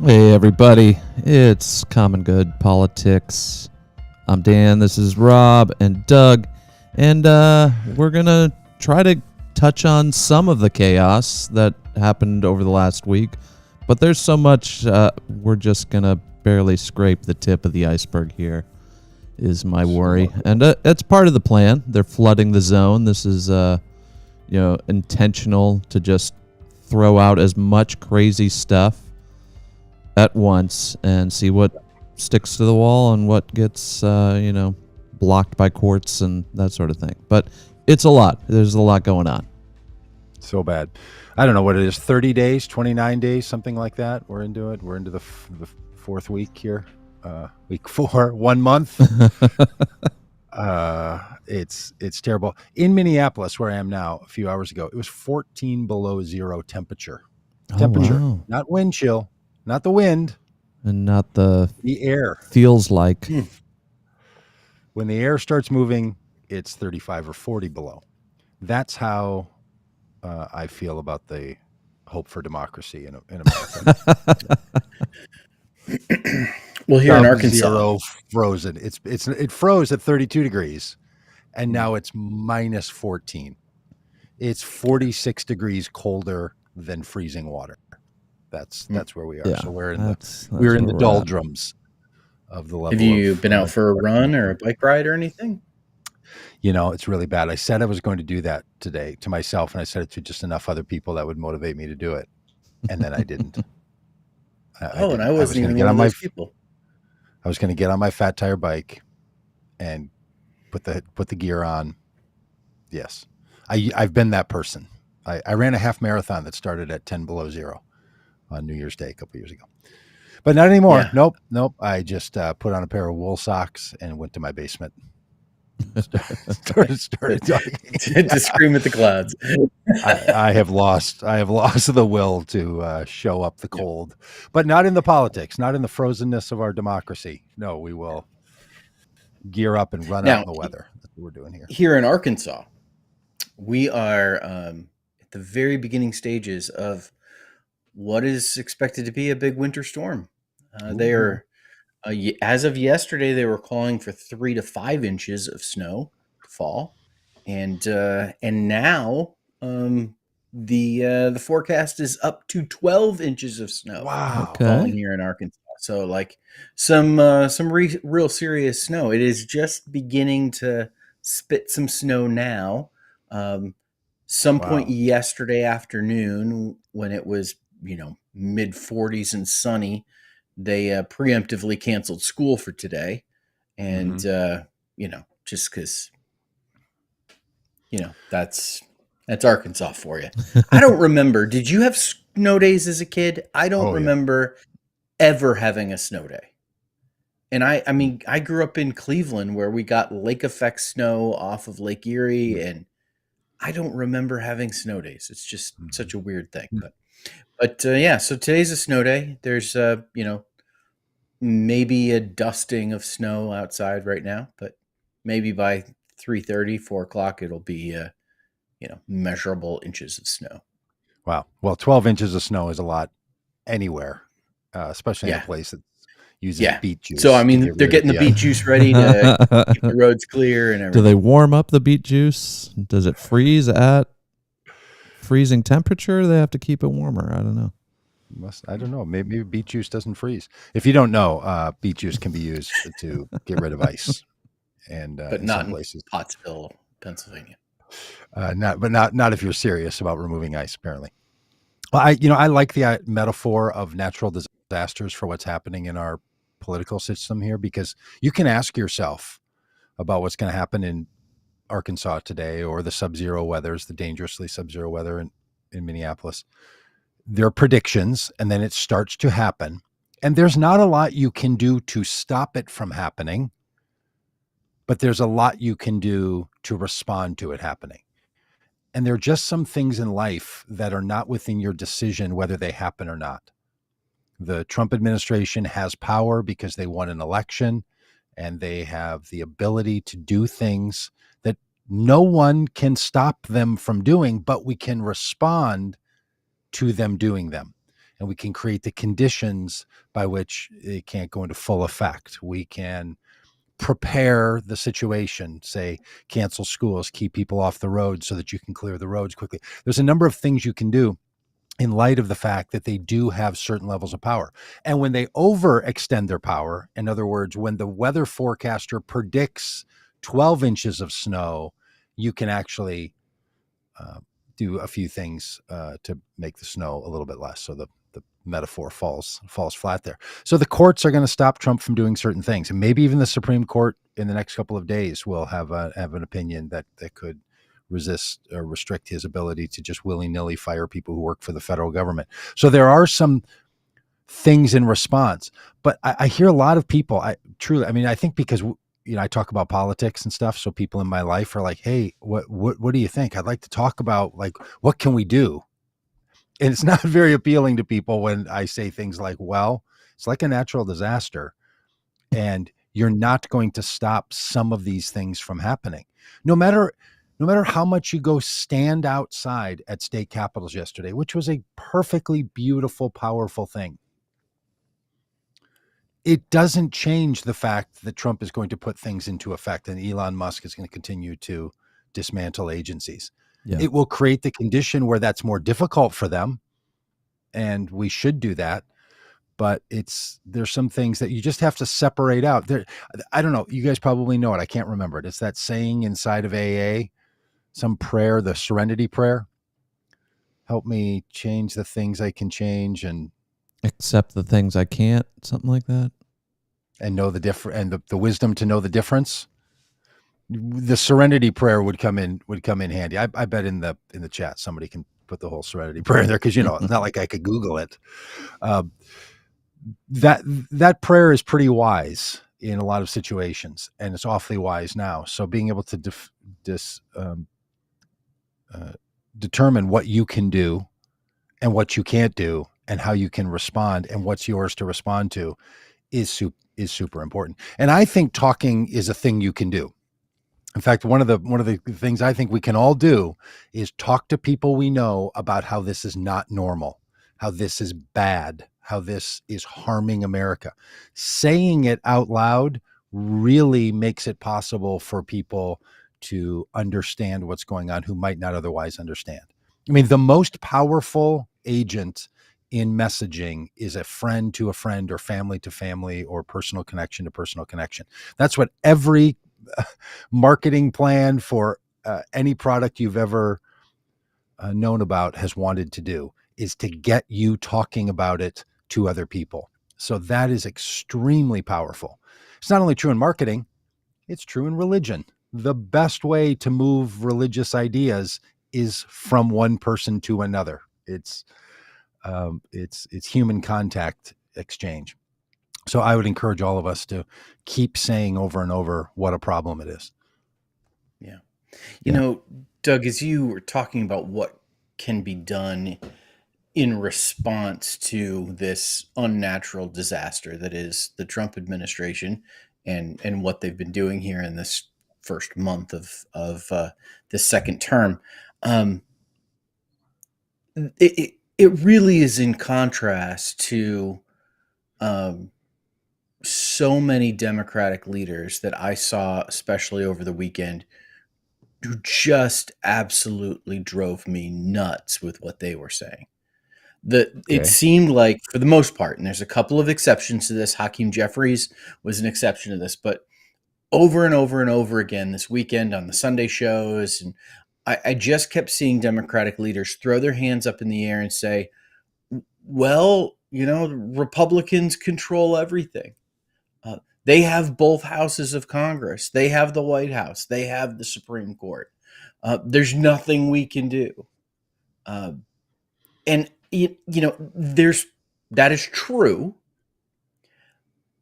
Hey everybody, it's Common Good Politics. I'm Dan, this is Rob and Doug, and we're gonna try to touch on some of the chaos that happened over the last week, but there's so much, we're just gonna barely scrape the tip of the iceberg here, is my worry. And it's part of the plan. They're flooding the zone. This is, intentional to just throw out as much crazy stuff at once and see what sticks to the wall and what gets, blocked by courts and that sort of thing. But it's a lot. There's a lot going on. So bad. I don't know what it is, 30 days, 29 days, something like that. We're into it. We're into the fourth week here, week 4, 1 month. It's terrible. In Minneapolis, where I am now, a few hours ago, it was 14 below zero temperature. Wow. Not wind chill. Not the wind. And not the air. Feels like. When the air starts moving, it's 35 or 40 below. That's how I feel about the hope for democracy in America. Well, here in Arkansas, zero frozen. It froze at 32 degrees, and now it's minus 14. It's 46 degrees colder than freezing water. That's where we are. Yeah, so we're in the doldrums of the level. Have you been out for a run or a bike ride or anything? It's really bad. I said I was going to do that today to myself, and I said it to just enough other people that would motivate me to do it, and then I didn't. I wasn't even one of those people. I was going to get on my fat tire bike and put the gear on. Yes, I've been that person. I ran a half marathon that started at 10 below zero on New Year's Day a couple years ago, but not anymore. Yeah. Nope. I just put on a pair of wool socks and went to my basement. started talking to scream at the clouds. I have lost the will to show up the cold, but not in the politics, not in the frozenness of our democracy. No, we will gear up and run out in the weather. That's what we're doing here. Here in Arkansas, we are at the very beginning stages of what is expected to be a big winter storm. They are, as of yesterday, they were calling for 3 to 5 inches of snow to fall, and now the forecast is up to 12 inches of snow. Wow, falling here in Arkansas. So like some real serious snow. It is just beginning to spit some snow now. Point yesterday afternoon when it was mid 40s and sunny, they preemptively canceled school for today, and just because that's Arkansas for you. I don't remember. Did you have snow days as a kid? I don't remember ever having a snow day. And I grew up in Cleveland where we got lake effect snow off of Lake Erie, and I don't remember having snow days. It's just such a weird thing. But so today's a snow day. There's maybe a dusting of snow outside right now, but maybe by 3:30, 4 o'clock, it'll be measurable inches of snow. Wow. Well, 12 inches of snow is a lot anywhere, especially in a place that uses beet juice. So they're getting the beet juice ready to keep the roads clear and everything. Do they warm up the beet juice? Does it freeze at freezing temperature? They have to keep it warmer. I don't know. I don't know. Maybe beet juice doesn't freeze. If you don't know, beet juice can be used to get rid of ice, and but not in places. Pottsville, Pennsylvania. Not if you're serious about removing ice. Apparently, well, I like the metaphor of natural disasters for what's happening in our political system here, because you can ask yourself about what's going to happen in Arkansas today, or the sub-zero weathers, the dangerously sub-zero weather in Minneapolis. There are predictions, and then it starts to happen, and there's not a lot you can do to stop it from happening, but there's a lot you can do to respond to it happening. And there are just some things in life that are not within your decision whether they happen or not. The Trump administration has power because they won an election, and they have the ability to do things that no one can stop them from doing, but we can respond to them doing them. and we can create the conditions by which it can't go into full effect. We can prepare the situation, say cancel schools, keep people off the road so that you can clear the roads quickly. There's a number of things you can do in light of the fact that they do have certain levels of power. And when they overextend their power, in other words, when the weather forecaster predicts 12 inches of snow, you can actually do a few things to make the snow a little bit less. So the metaphor falls flat there. So the courts are going to stop Trump from doing certain things, and maybe even the Supreme Court in the next couple of days will have an opinion that could resist or restrict his ability to just willy-nilly fire people who work for the federal government. So there are some things in response, but I hear a lot of people. I think because I talk about politics and stuff, so people in my life are like, "Hey, what do you think? I'd like to talk about, like, what can we do?" And it's not very appealing to people when I say things like, well, it's like a natural disaster, and you're not going to stop some of these things from happening. No matter how much you go stand outside at state capitals yesterday, which was a perfectly beautiful, powerful thing, it doesn't change the fact that Trump is going to put things into effect and Elon Musk is going to continue to dismantle agencies. Yeah. It will create the condition where that's more difficult for them, and we should do that. But there's some things that you just have to separate out. There, I don't know. You guys probably know it. I can't remember it. It's that saying inside of AA, some prayer, the Serenity Prayer. Help me change the things I can change and accept the things I can't, something like that. And know the difference, and the wisdom to know the difference. The Serenity Prayer would come in handy. I bet in the chat somebody can put the whole Serenity Prayer in there, because it's not like I could Google it. That prayer is pretty wise in a lot of situations, and it's awfully wise now. So being able to determine what you can do and what you can't do, and how you can respond, and what's yours to respond to, is super important. And I think talking is a thing you can do. In fact, one of the things I think we can all do is talk to people we know about how this is not normal, how this is bad, how this is harming America. Saying it out loud really makes it possible for people to understand what's going on who might not otherwise understand. I mean, the most powerful agent in messaging is a friend to a friend, or family to family, or personal connection to personal connection. That's what every marketing plan for any product you've ever known about has wanted to do, is to get you talking about it to other people. So that is extremely powerful. It's not only true in marketing, it's true in religion. The best way to move religious ideas is from one person to another. It's human contact exchange. So I would encourage all of us to keep saying over and over what a problem it is. Yeah. You know, Doug, as you were talking about what can be done in response to this unnatural disaster that is the Trump administration, and what they've been doing here in this first month of this second term, it really is in contrast to so many Democratic leaders that I saw, especially over the weekend, who just absolutely drove me nuts with what they were saying. It seemed like, for the most part, and there's a couple of exceptions to this, Hakeem Jeffries was an exception to this, but over and over and over again this weekend on the Sunday shows, and I just kept seeing Democratic leaders throw their hands up in the air and say, well, Republicans control everything. They have both houses of Congress. They have the White House. They have the Supreme Court. There's nothing we can do. And that is true,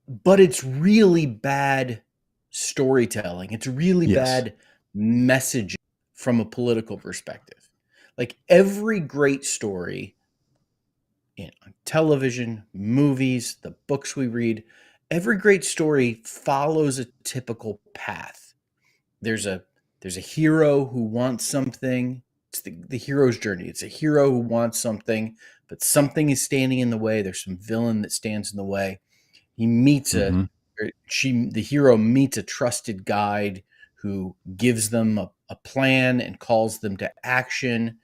but it's really bad storytelling. It's really bad messaging from a political perspective. Like, every great story on television, movies, the books we read, every great story follows a typical path. There's a hero who wants something. it's the hero's journey. It's a hero who wants something, but something is standing in the way. There's some villain that stands in the way. He meets Mm-hmm. the hero meets a trusted guide who gives them a plan and calls them to action,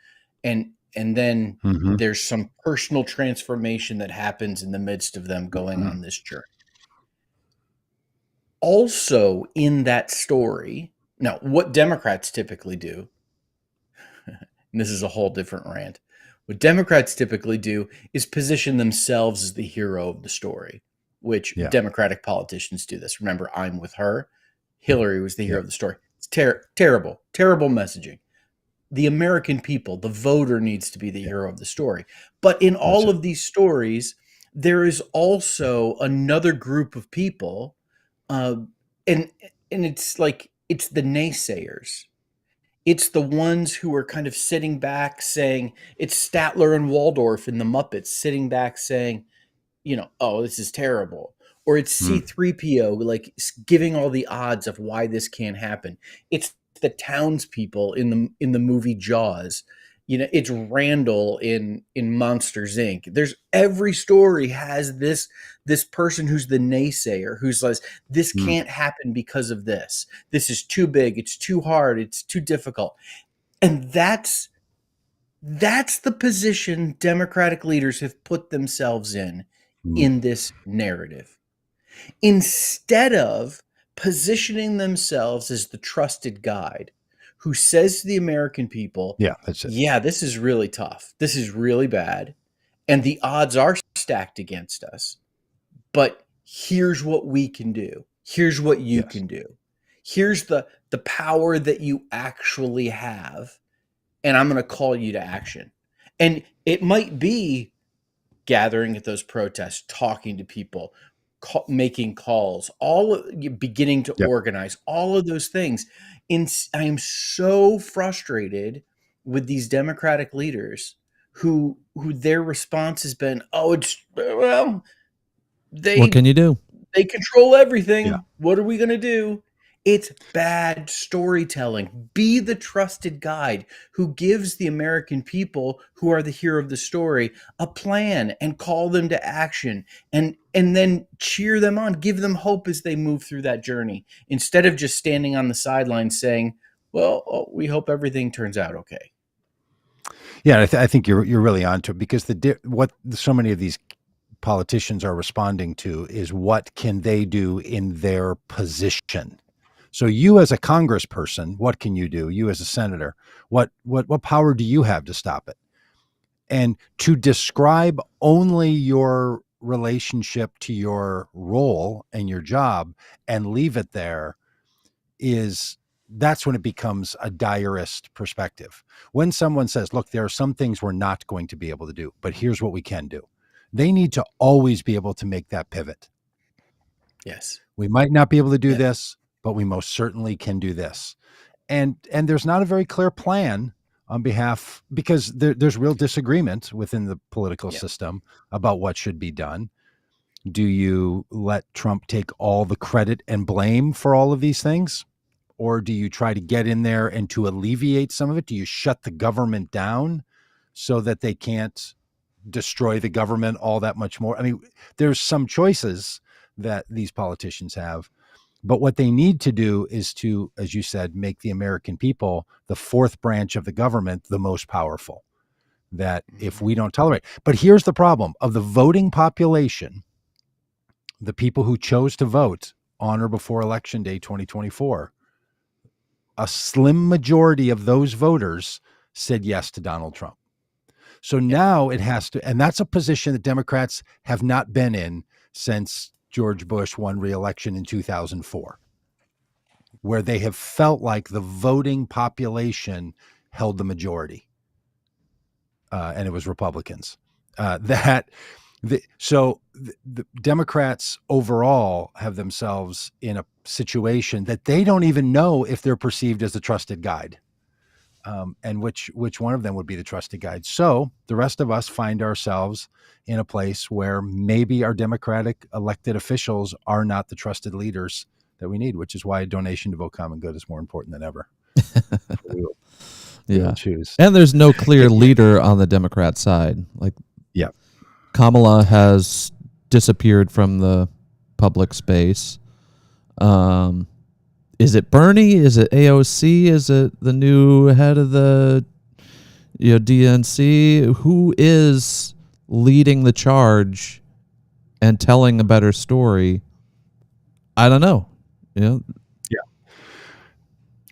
and then Mm-hmm. there's some personal transformation that happens in the midst of them going Mm-hmm. on this journey. Also in that story, now what Democrats typically do, and this is a whole different rant, what Democrats typically do is position themselves as the hero of the story, which Yeah. Democratic politicians do this. Remember, I'm with her. Hillary was the hero Yeah. of the story. It's terrible messaging. The American people, the voter, needs to be the hero of the story. But in all of these stories, there is also another group of people, uh, and it's like it's the naysayers. It's the ones who are kind of sitting back saying, it's Statler and Waldorf in the Muppets sitting back saying, oh, this is terrible. Or it's Mm. C3PO like giving all the odds of why this can't happen. It's the townspeople in the movie Jaws. It's Randall in Monsters Inc. There's every story has this person who's the naysayer, who's like, this Mm. can't happen because of this. This is too big, it's too hard, it's too difficult. And that's the position Democratic leaders have put themselves Mm. in this narrative. Instead of positioning themselves as the trusted guide who says to the American people, Yeah, that's it. yeah, this is really tough. This is really bad. And the odds are stacked against us. But here's what we can do. Here's what you Yes. can do. Here's the power that you actually have. And I'm going to call you to action. And it might be gathering at those protests, talking to people, making calls, beginning to Yep. organize, all of those things. I am so frustrated with these Democratic leaders who their response has been, "Oh, What they can you do? they control everything. Yeah. What are we going to do?" It's bad storytelling. Be the trusted guide who gives the American people, who are the hero of the story, a plan and call them to action, and then cheer them on, give them hope as they move through that journey, instead of just standing on the sidelines saying, well, we hope everything turns out okay. Yeah, I think you're really onto it, because what so many of these politicians are responding to is, what can they do in their position? So you as a congressperson, what can you do? You as a senator, what power do you have to stop it? And to describe only your relationship to your role and your job and leave it there that's when it becomes a diarist perspective. When someone says, look, there are some things we're not going to be able to do, but here's what we can do. They need to always be able to make that pivot. Yes. We might not be able to do this, but we most certainly can do this. And there's not a very clear plan on behalf, because there's real disagreement within the political system about what should be done. Do you let Trump take all the credit and blame for all of these things? Or do you try to get in there and to alleviate some of it? Do you shut the government down so that they can't destroy the government all that much more? I mean, there's some choices that these politicians have, but what they need to do is to, as you said, make the American people, the fourth branch of the government, the most powerful. That if we don't tolerate, but here's the problem of the voting population, the people who chose to vote on or before Election Day 2024, a slim majority of those voters said yes to Donald Trump. So now it has to, and that's a position that Democrats have not been in since George Bush won re-election in 2004, where they have felt like the voting population held the majority, and it was Republicans. So the Democrats overall have themselves in a situation that they don't even know if they're perceived as a trusted guide, and which one of them would be the trusted guide. So the rest of us find ourselves in a place where maybe our Democratic elected officials are not the trusted leaders that we need, which is why a donation to Vote Common Good is more important than ever. Yeah. choose. And there's no clear leader on the Democrat side. Like, Yeah. Kamala has disappeared from the public space. Is it Bernie? Is it AOC? Is it the new head of the DNC? Who is leading the charge and telling a better story? I don't know.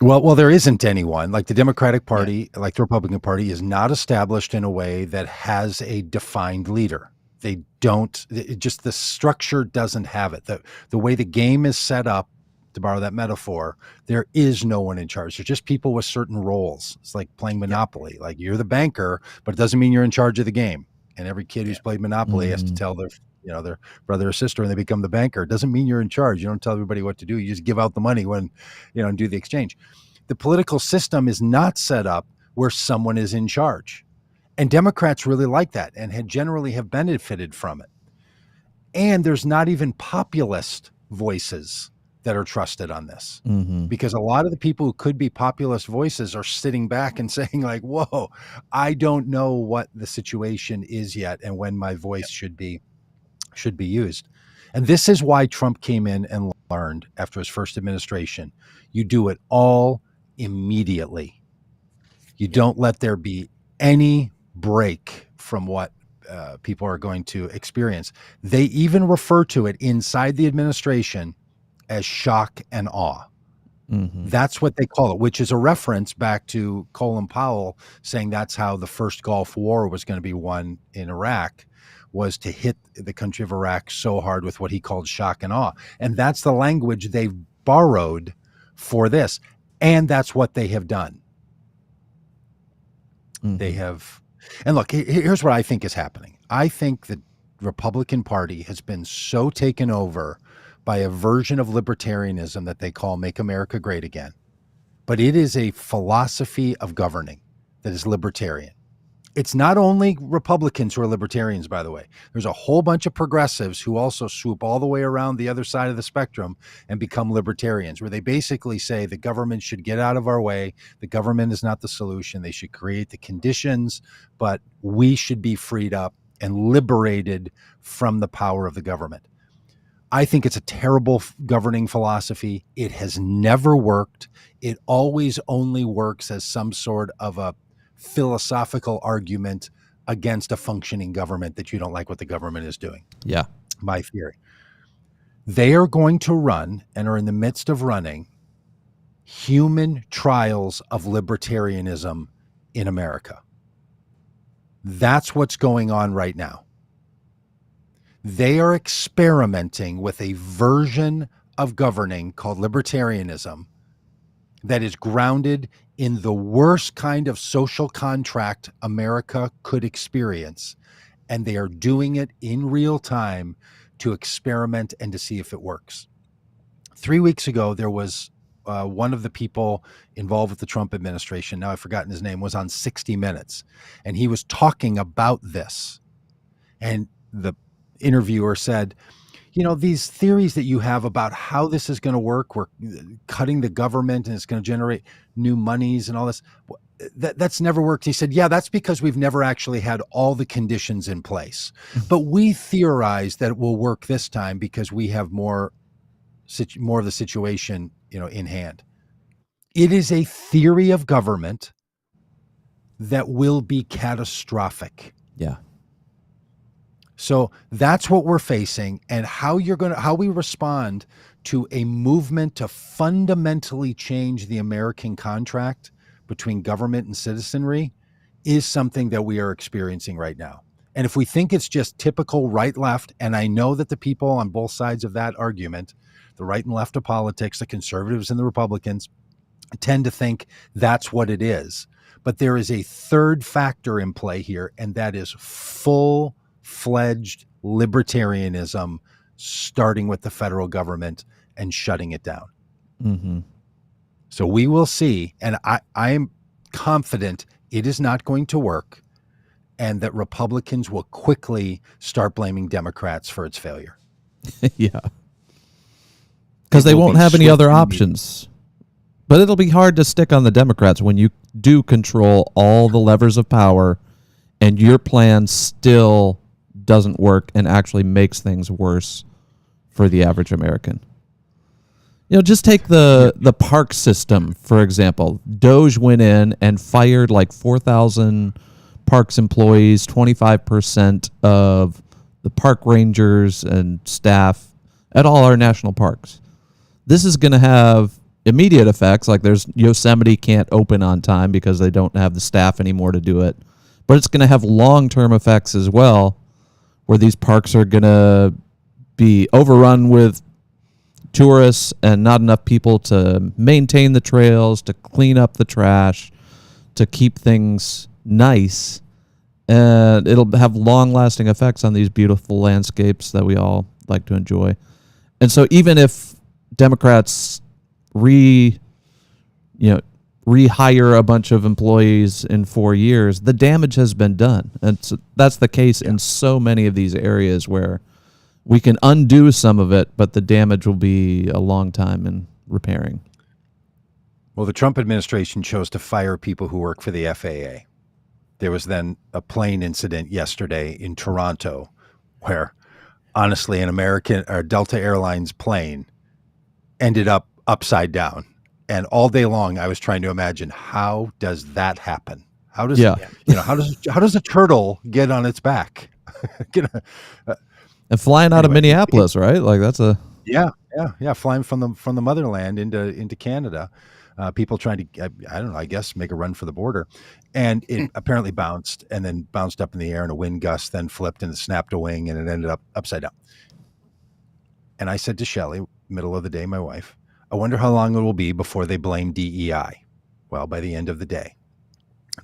Well, there isn't anyone. Like the Democratic Party, like the Republican Party, is not established in a way that has a defined leader. They don't. Just the structure doesn't have it. The way the game is set up, to borrow that metaphor, there is no one in charge. There's just people with certain roles. It's like playing Monopoly. Like you're the banker, but it doesn't mean you're in charge of the game. And every kid who's played Monopoly has to tell their brother or sister when they become the banker. It doesn't mean you're in charge. You don't tell everybody what to do. You just give out the money when, and do the exchange. The political system is not set up where someone is in charge. And Democrats really like that and generally have benefited from it. And there's not even populist voices that are trusted on this, because a lot of the people who could be populist voices are sitting back and saying like, whoa, I don't know what the situation is yet and when my voice should be used. And this is why Trump came in and learned after his first administration, you do it all immediately. You don't let there be any break from what people are going to experience. They even refer to it inside the administration as shock and awe. That's what they call it, which is a reference back to Colin Powell saying that's how the first Gulf War was going to be won in Iraq, was to hit the country of Iraq so hard with what he called shock and awe. And that's the language they've borrowed for this. And that's what they have done. They have. And look, here's what I think is happening. I think the Republican Party has been so taken over by a version of libertarianism that they call Make America Great Again. But it is a philosophy of governing that is libertarian. It's not only Republicans who are libertarians, by the way. There's a whole bunch of progressives who also swoop all the way around the other side of the spectrum and become libertarians, where they basically say the government should get out of our way. The government is not the solution. They should create the conditions, but we should be freed up and liberated from the power of the government. I think it's a terrible governing philosophy. It has never worked. It always only works as some sort of a philosophical argument against a functioning government that you don't like what the government is doing. Yeah. My theory. They are going to run and are in the midst of running human trials of libertarianism in America. That's what's going on right now. They are experimenting with a version of governing called libertarianism that is grounded in the worst kind of social contract America could experience. And they are doing it in real time to experiment and to see if it works. 3 weeks ago, there was one of the people involved with the Trump administration, now I've forgotten his name, was on 60 Minutes. And he was talking about this. And the interviewer said, these theories that you have about how this is going to work, we're cutting the government and it's going to generate new monies and all this, that's never worked. He said, yeah, that's because we've never actually had all the conditions in place. But we theorize that it will work this time because we have more of the situation, in hand. It is a theory of government that will be catastrophic. Yeah. So that's what we're facing, and how we respond to a movement to fundamentally change the American contract between government and citizenry is something that we are experiencing right now. And if we think it's just typical right left, and I know that the people on both sides of that argument, the right and left of politics, the conservatives and the Republicans, tend to think that's what it is. But there is a third factor in play here, and that is full-fledged libertarianism, starting with the federal government and shutting it down. Mm-hmm. So we will see, and I am confident it is not going to work, and that Republicans will quickly start blaming Democrats for its failure. Yeah. Because they won't have any other options. But it'll be hard to stick on the Democrats when you do control all the levers of power, and your plan still doesn't work and actually makes things worse for the average American. Just take the park system, for example. Doge went in and fired like 4,000 parks employees, 25% of the park rangers and staff at all our national parks. This is going to have immediate effects, like there's Yosemite can't open on time because they don't have the staff anymore to do it. But it's going to have long-term effects as well, where these parks are going to be overrun with tourists and not enough people to maintain the trails, to clean up the trash, to keep things nice. And it'll have long-lasting effects on these beautiful landscapes that we all like to enjoy. And so even if Democrats rehire a bunch of employees in 4 years, the damage has been done. And so that's the case in so many of these areas where we can undo some of it, but the damage will be a long time in repairing. Well, the Trump administration chose to fire people who work for the FAA. There was then a plane incident yesterday in Toronto where, honestly, an American or Delta Airlines plane ended up upside down. And all day long, I was trying to imagine, how does that happen? How does how does a turtle get on its back? And flying out of Minneapolis, right? Like that's a flying from the motherland into Canada. People trying to, I don't know, I guess make a run for the border, and it apparently bounced and then bounced up in the air, and a wind gust then flipped and snapped a wing, and it ended up upside down. And I said to Shelley, middle of the day, my wife, I wonder how long it will be before they blame DEI. Well, by the end of the day,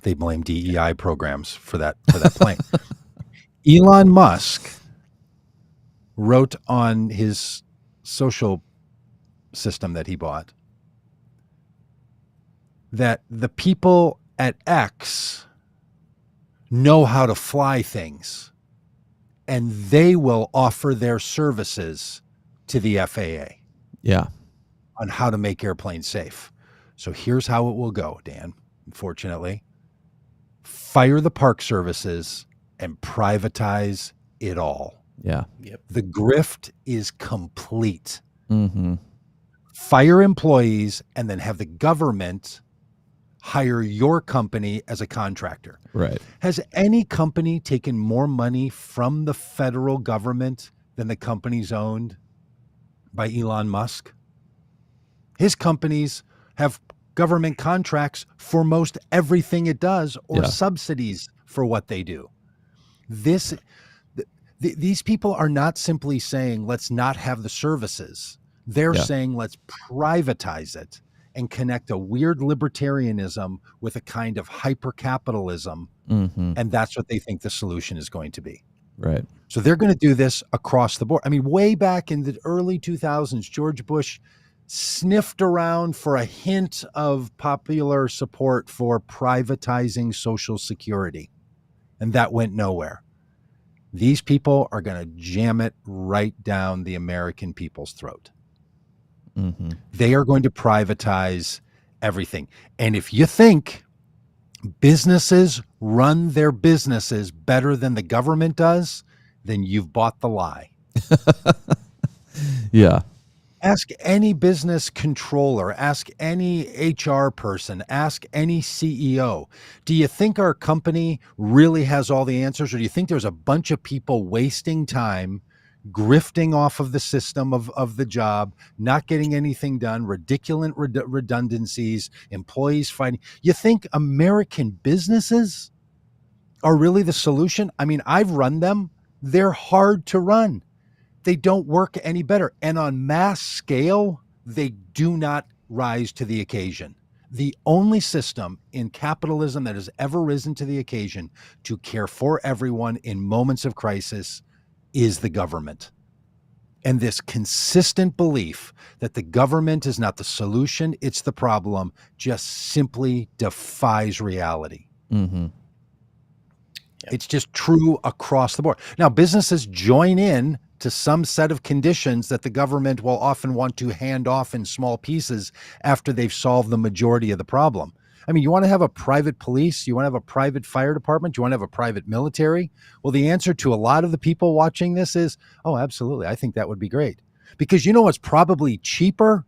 they blame DEI programs for that plane. Elon Musk wrote on his social system that he bought that the people at X know how to fly things, and they will offer their services to the FAA. Yeah. On how to make airplanes safe. So here's how it will go, Dan, unfortunately. Fire the park services and privatize it all. Yeah. Yep. The grift is complete. Mm-hmm. Fire employees and then have the government hire your company as a contractor. Right. Has any company taken more money from the federal government than the companies owned by Elon Musk? His companies have government contracts for most everything it does, or subsidies for what they do. These people are not simply saying, let's not have the services. They're saying, let's privatize it and connect a weird libertarianism with a kind of hyper-capitalism. Mm-hmm. And that's what they think the solution is going to be. Right. So they're going to do this across the board. I mean, way back in the early 2000s, George Bush sniffed around for a hint of popular support for privatizing Social Security, and that went nowhere. These people are going to jam it right down the American people's throat. Mm-hmm. They are going to privatize everything. And if you think businesses run their businesses better than the government does, then you've bought the lie. Yeah. Ask any business controller, ask any HR person, ask any CEO. Do you think our company really has all the answers, or do you think there's a bunch of people wasting time, grifting off of the system of the job, not getting anything done, ridiculous redundancies, employees fighting? You think American businesses are really the solution? I mean, I've run them. They're hard to run. They don't work any better. And on mass scale, they do not rise to the occasion. The only system in capitalism that has ever risen to the occasion to care for everyone in moments of crisis is the government. And this consistent belief that the government is not the solution, it's the problem, just simply defies reality. Mm-hmm. It's just true across the board. Now, businesses join in to some set of conditions that the government will often want to hand off in small pieces after they've solved the majority of the problem. I mean, you want to have a private police? You want to have a private fire department? You want to have a private military? Well, the answer to a lot of the people watching this is, oh, absolutely. I think that would be great. Because you know what's probably cheaper?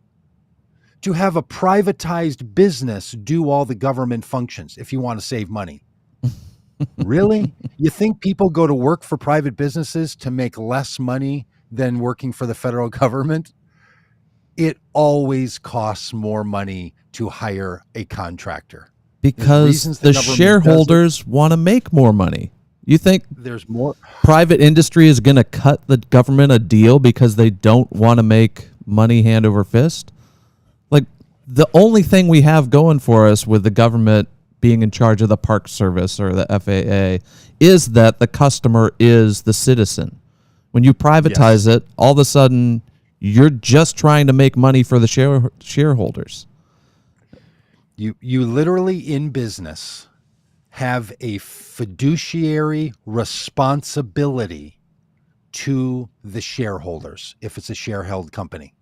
To have a privatized business do all the government functions if you want to save money. Really? You think people go to work for private businesses to make less money than working for the federal government? It always costs more money to hire a contractor. Because the shareholders want to make more money. You think there's more private industry is going to cut the government a deal because they don't want to make money hand over fist? Like, the only thing we have going for us with the government being in charge of the Park Service or the FAA is that the customer is the citizen. When you privatize it, all of a sudden you're just trying to make money for the shareholders. You literally in business have a fiduciary responsibility to the shareholders if it's a share-held company.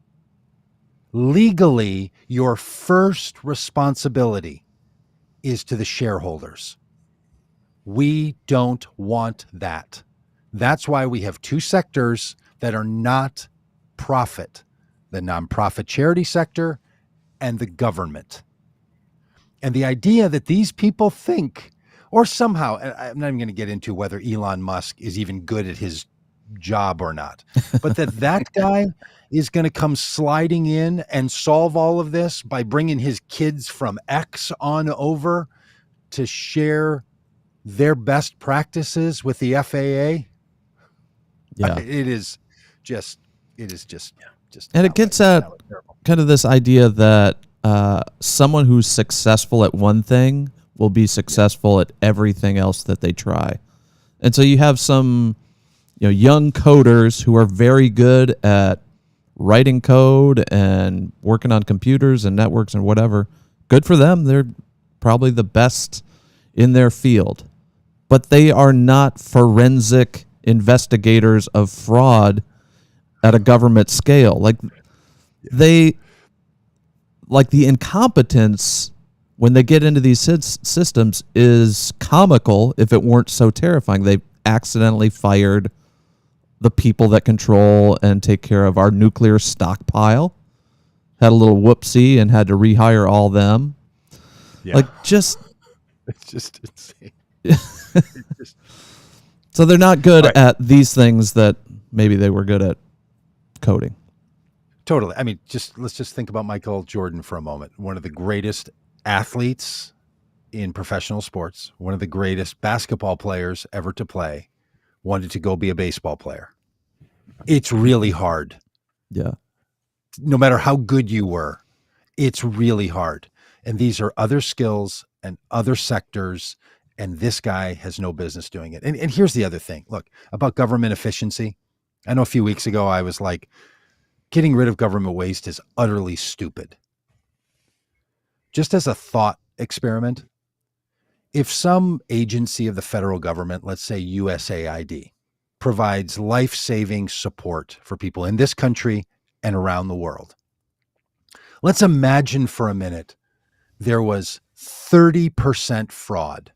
Legally, your first responsibility is to the shareholders. We don't want that. That's why we have two sectors that are not profit, the nonprofit charity sector and the government. And the idea that these people think, or somehow, I'm not even going to get into whether Elon Musk is even good at his job or not, but that guy is going to come sliding in and solve all of this by bringing his kids from X on over to share their best practices with the FAA. Yeah. It is just. And it gets at kind of this idea that someone who's successful at one thing will be successful at everything else that they try. And so you have some, young coders who are very good at writing code and working on computers and networks and whatever. Good for them. They're probably the best in their field. But they are not forensic investigators of fraud at a government scale. Like the incompetence when they get into these systems is comical if it weren't so terrifying. They accidentally fired the people that control and take care of our nuclear stockpile, had a little whoopsie and had to rehire all them. Yeah. It's just insane. So they're not good at these things that maybe they were good at coding. Totally. I mean, let's just think about Michael Jordan for a moment. One of the greatest athletes in professional sports, one of the greatest basketball players ever to play, wanted to go be a baseball player. It's really hard. Yeah. No matter how good you were, it's really hard. And these are other skills and other sectors, and this guy has no business doing it. And here's the other thing. Look, about government efficiency. I know a few weeks ago I was like, getting rid of government waste is utterly stupid. Just as a thought experiment, if some agency of the federal government, let's say USAID, provides life-saving support for people in this country and around the world, let's imagine for a minute there was 30% fraud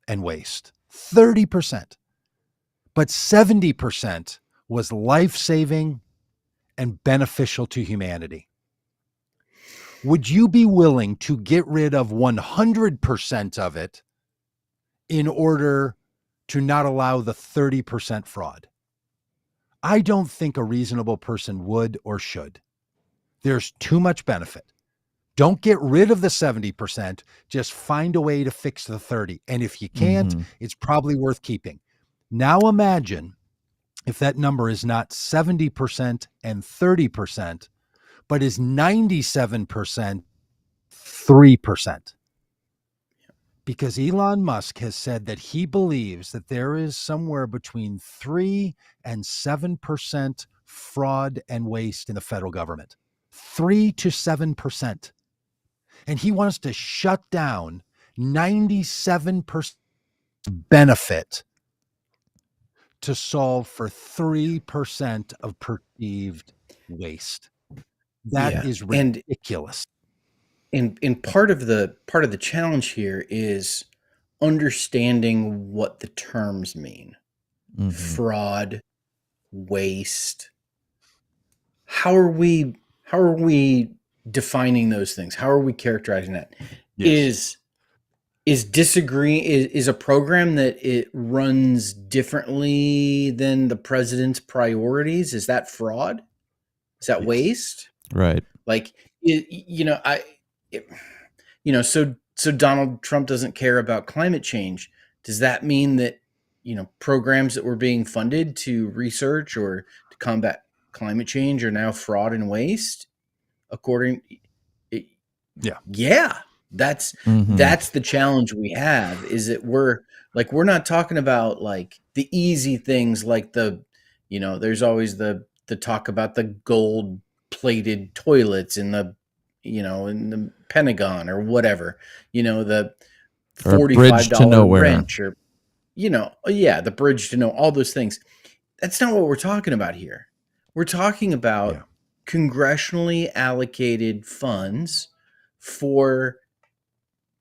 and waste. 30%. But 70% was life-saving and beneficial to humanity. Would you be willing to get rid of 100% of it in order to not allow the 30% fraud? I don't think a reasonable person would or should. There's too much benefit. Don't get rid of the 70%. Just find a way to fix the 30. And if you can't, it's probably worth keeping. Now imagine if that number is not 70% and 30%, but is 97%, 3%. Because Elon Musk has said that he believes that there is somewhere between 3 and 7% fraud and waste in the federal government. 3 to 7%. And he wants to shut down 97% benefit to solve for 3% of perceived waste. That is ridiculous. and part of the challenge here is understanding what the terms mean. Mhm. Fraud, waste. How are we defining those things? How are we characterizing that? Yes. Is a program that it runs differently than the president's priorities? Is that fraud? Is that Yes. waste? Right. Like, so Donald Trump doesn't care about climate change. Does that mean that, programs that were being funded to research or to combat climate change are now fraud and waste? According, yeah, that's the challenge we have, is that we're not talking about like the easy things, like there's always the talk about the gold plated toilets in the Pentagon or whatever, the Or a bridge to $45 nowhere. wrench, or the bridge to know, all those things. That's not what we're talking about here. We're talking about congressionally allocated funds for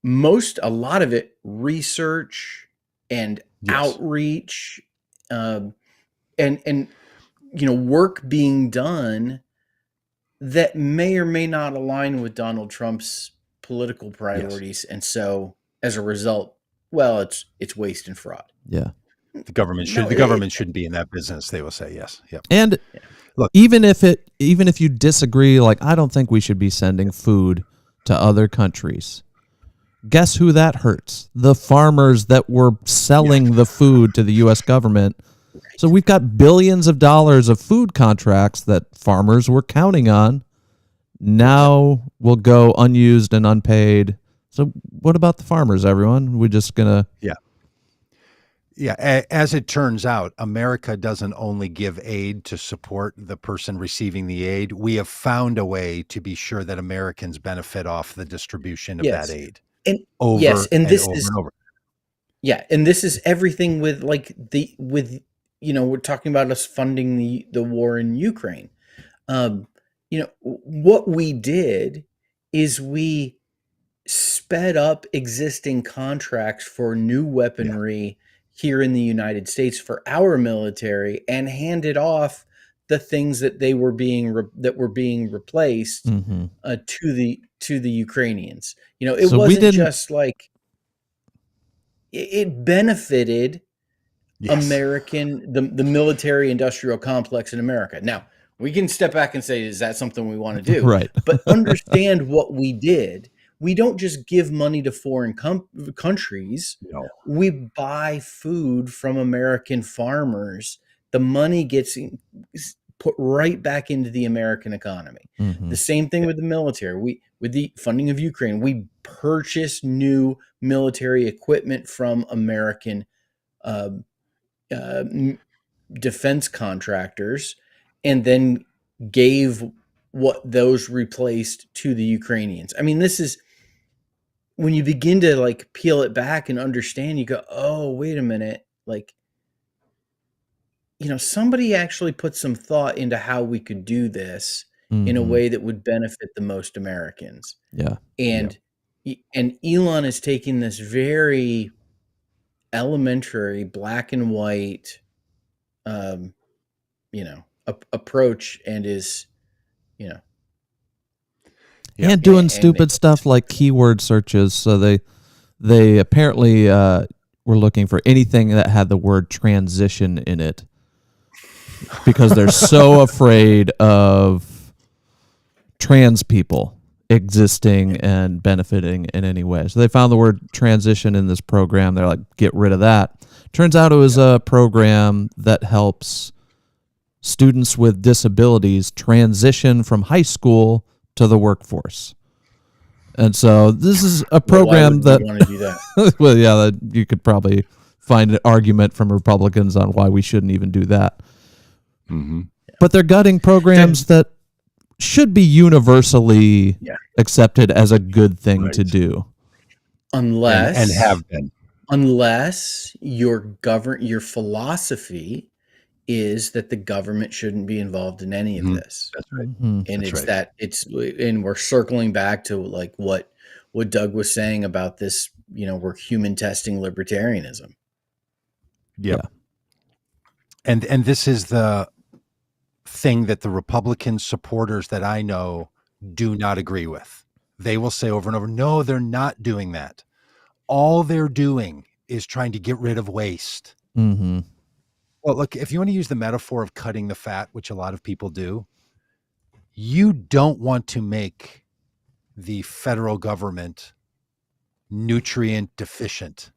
a lot of it research and outreach, and work being done that may or may not align with Donald Trump's political priorities. And so as a result, well, it's waste and fraud. Yeah. The government shouldn't be in that business, they will say. Yes. Yep. And look, even if you disagree, like, I don't think we should be sending food to other countries. Guess who that hurts? The farmers that were selling the food to the U.S. government. So we've got billions of dollars of food contracts that farmers were counting on. Now will go unused and unpaid. So what about the farmers, everyone? We're just going to... Yeah. As it turns out, America doesn't only give aid to support the person receiving the aid. We have found a way to be sure that Americans benefit off the distribution of that aid. And over and this over is and over. Yeah, and this is everything with we're talking about us funding the war in Ukraine. What we did is we sped up existing contracts for new weaponry here in the United States for our military, and handed off the things that were being replaced to the Ukrainians. It wasn't just like it benefited the military industrial complex in America. Now, we can step back and say, is that something we want to do? Right. But understand what we did. We don't just give money to foreign countries. No. We buy food from American farmers. The money gets put right back into the American economy. The same thing with the military. With the funding of Ukraine, we purchased new military equipment from American defense contractors, and then gave what those replaced to the Ukrainians. I mean, this is when you begin to like peel it back and understand, you go, oh, wait a minute. Like, somebody actually put some thought into how we could do this in a way that would benefit the most Americans. Yeah. And Elon is taking this very elementary black and white, approach, and is, and doing stupid stuff like keyword searches. So they apparently were looking for anything that had the word transition in it, because they're so afraid of trans people existing and benefiting in any way. So they found the word transition in this program. They're like, get rid of that. Turns out it was a program that helps students with disabilities transition from high school to the workforce. And so this is a program that want to do that. Well, yeah, you could probably find an argument from Republicans on why we shouldn't even do that. But they're gutting programs that should be universally accepted as a good thing to do, unless and have been, unless your philosophy is that the government shouldn't be involved in any of Mhm. this. That's right. Mhm. And That's it's right. and we're circling back to like what Doug was saying about this, we're human testing libertarianism. Yep. Yeah. And this is the thing that the Republican supporters that I know do not agree with. They will say over and over, no, they're not doing that. All they're doing is trying to get rid of waste. Mm-hmm. Well, look, if you want to use the metaphor of cutting the fat, which a lot of people do, you don't want to make the federal government nutrient deficient,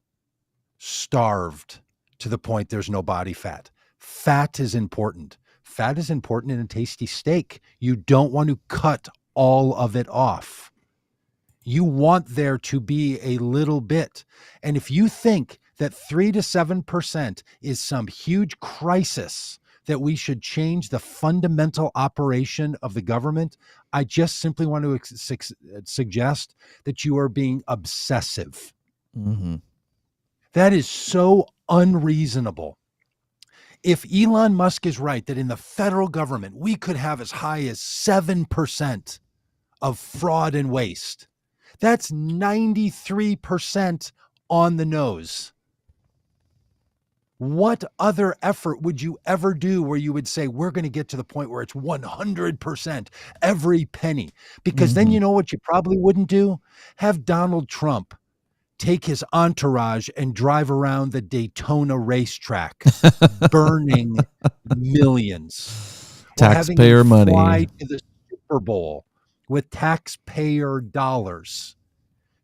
starved to the point there's no body fat. Fat is important. Fat is important in a tasty steak. You don't want to cut all of it off. You want there to be a little bit. And if you think that 3 to 7% is some huge crisis that we should change the fundamental operation of the government, I just simply want to suggest that you are being obsessive. Mm-hmm. That is so unreasonable. If Elon Musk is right that in the federal government, we could have as high as 7% of fraud and waste, that's 93% on the nose. What other effort would you ever do where you would say, we're going to get to the point where it's 100% every penny? Because then you know what you probably wouldn't do? Have Donald Trump take his entourage and drive around the Daytona racetrack, burning millions, or having him Taxpayer money. fly to the Super Bowl with taxpayer dollars.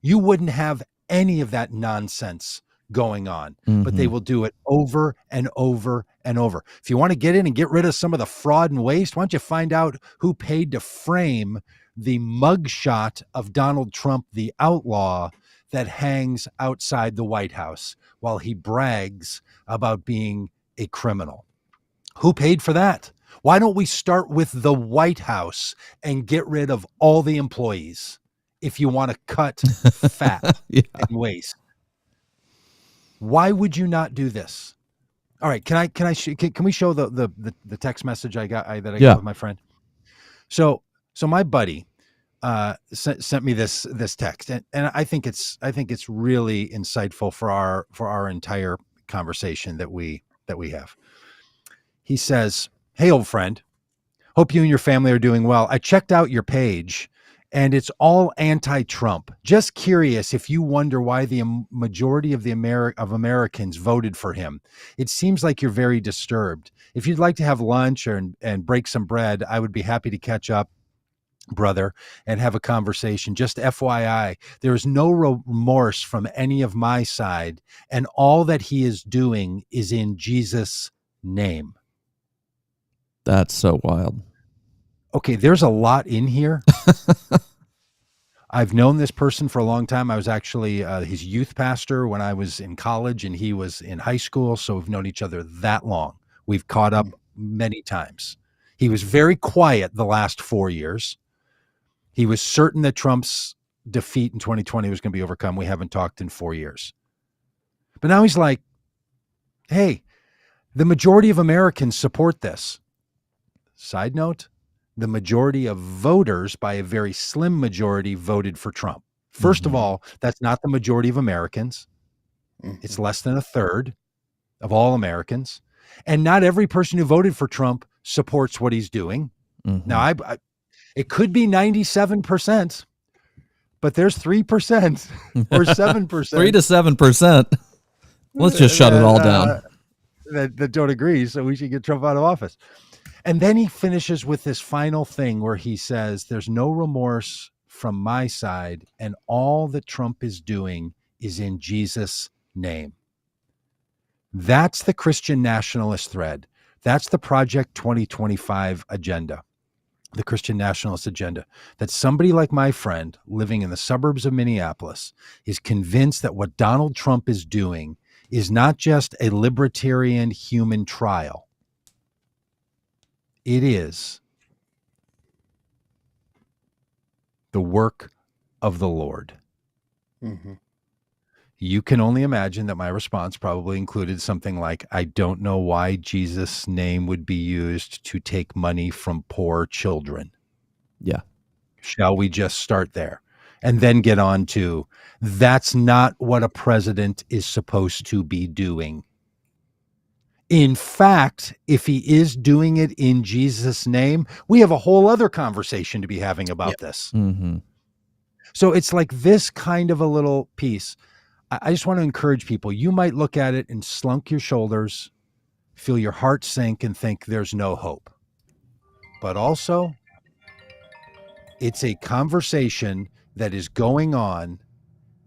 You wouldn't have any of that nonsense going on, but they will do it over and over and over. If you want to get in and get rid of some of the fraud and waste, why don't you find out who paid to frame the mugshot of Donald Trump, the outlaw, that hangs outside the White House while he brags about being a criminal? Who paid for that? Why don't we start with the White House and get rid of all the employees if you want to cut fat and waste? Why would you not do this? All right, can we show the text message I got with my friend? So my buddy sent me this text, and I think it's really insightful for our entire conversation that we have. He says, "Hey, old friend, hope you and your family are doing well. I checked out your page, and it's all anti-Trump. Just curious if you wonder why the majority of Americans voted for him. It seems like you're very disturbed. If you'd like to have lunch and break some bread, I would be happy to catch up, brother, and have a conversation. Just FYI, there is no remorse from any of my side, and all that he is doing is in Jesus' name." That's so wild. Okay, there's a lot in here. I've known this person for a long time. I was actually his youth pastor when I was in college and he was in high school. So we've known each other that long. We've caught up many times. He was very quiet the last 4 years. He was certain that Trump's defeat in 2020 was going to be overcome. We haven't talked in 4 years. But now he's like, hey, the majority of Americans support this. Side note, the majority of voters, by a very slim majority, voted for Trump. First of all, that's not the majority of Americans. It's less than a third of all Americans. And not every person who voted for Trump supports what he's doing. Now, it could be 97%, but there's 3% or 7%. 3 to 7%. Let's just shut it all down. That don't agree. So we should get Trump out of office. And then he finishes with this final thing where he says, there's no remorse from my side, and all that Trump is doing is in Jesus' name. That's the Christian nationalist thread. That's the Project 2025 agenda, the Christian nationalist agenda, that somebody like my friend living in the suburbs of Minneapolis is convinced that what Donald Trump is doing is not just a libertarian human trial. It is the work of the Lord. you can only imagine that my response probably included something like, I don't know why Jesus' name would be used to take money from poor children. Yeah. Shall we just start there? And then get on to, that's not what a president is supposed to be doing. In fact, if he is doing it in Jesus' name, we have a whole other conversation to be having about this. Mm-hmm. So it's like this kind of a little piece. I just want to encourage people. You might look at it and slunk your shoulders, feel your heart sink and think there's no hope. But also, it's a conversation that is going on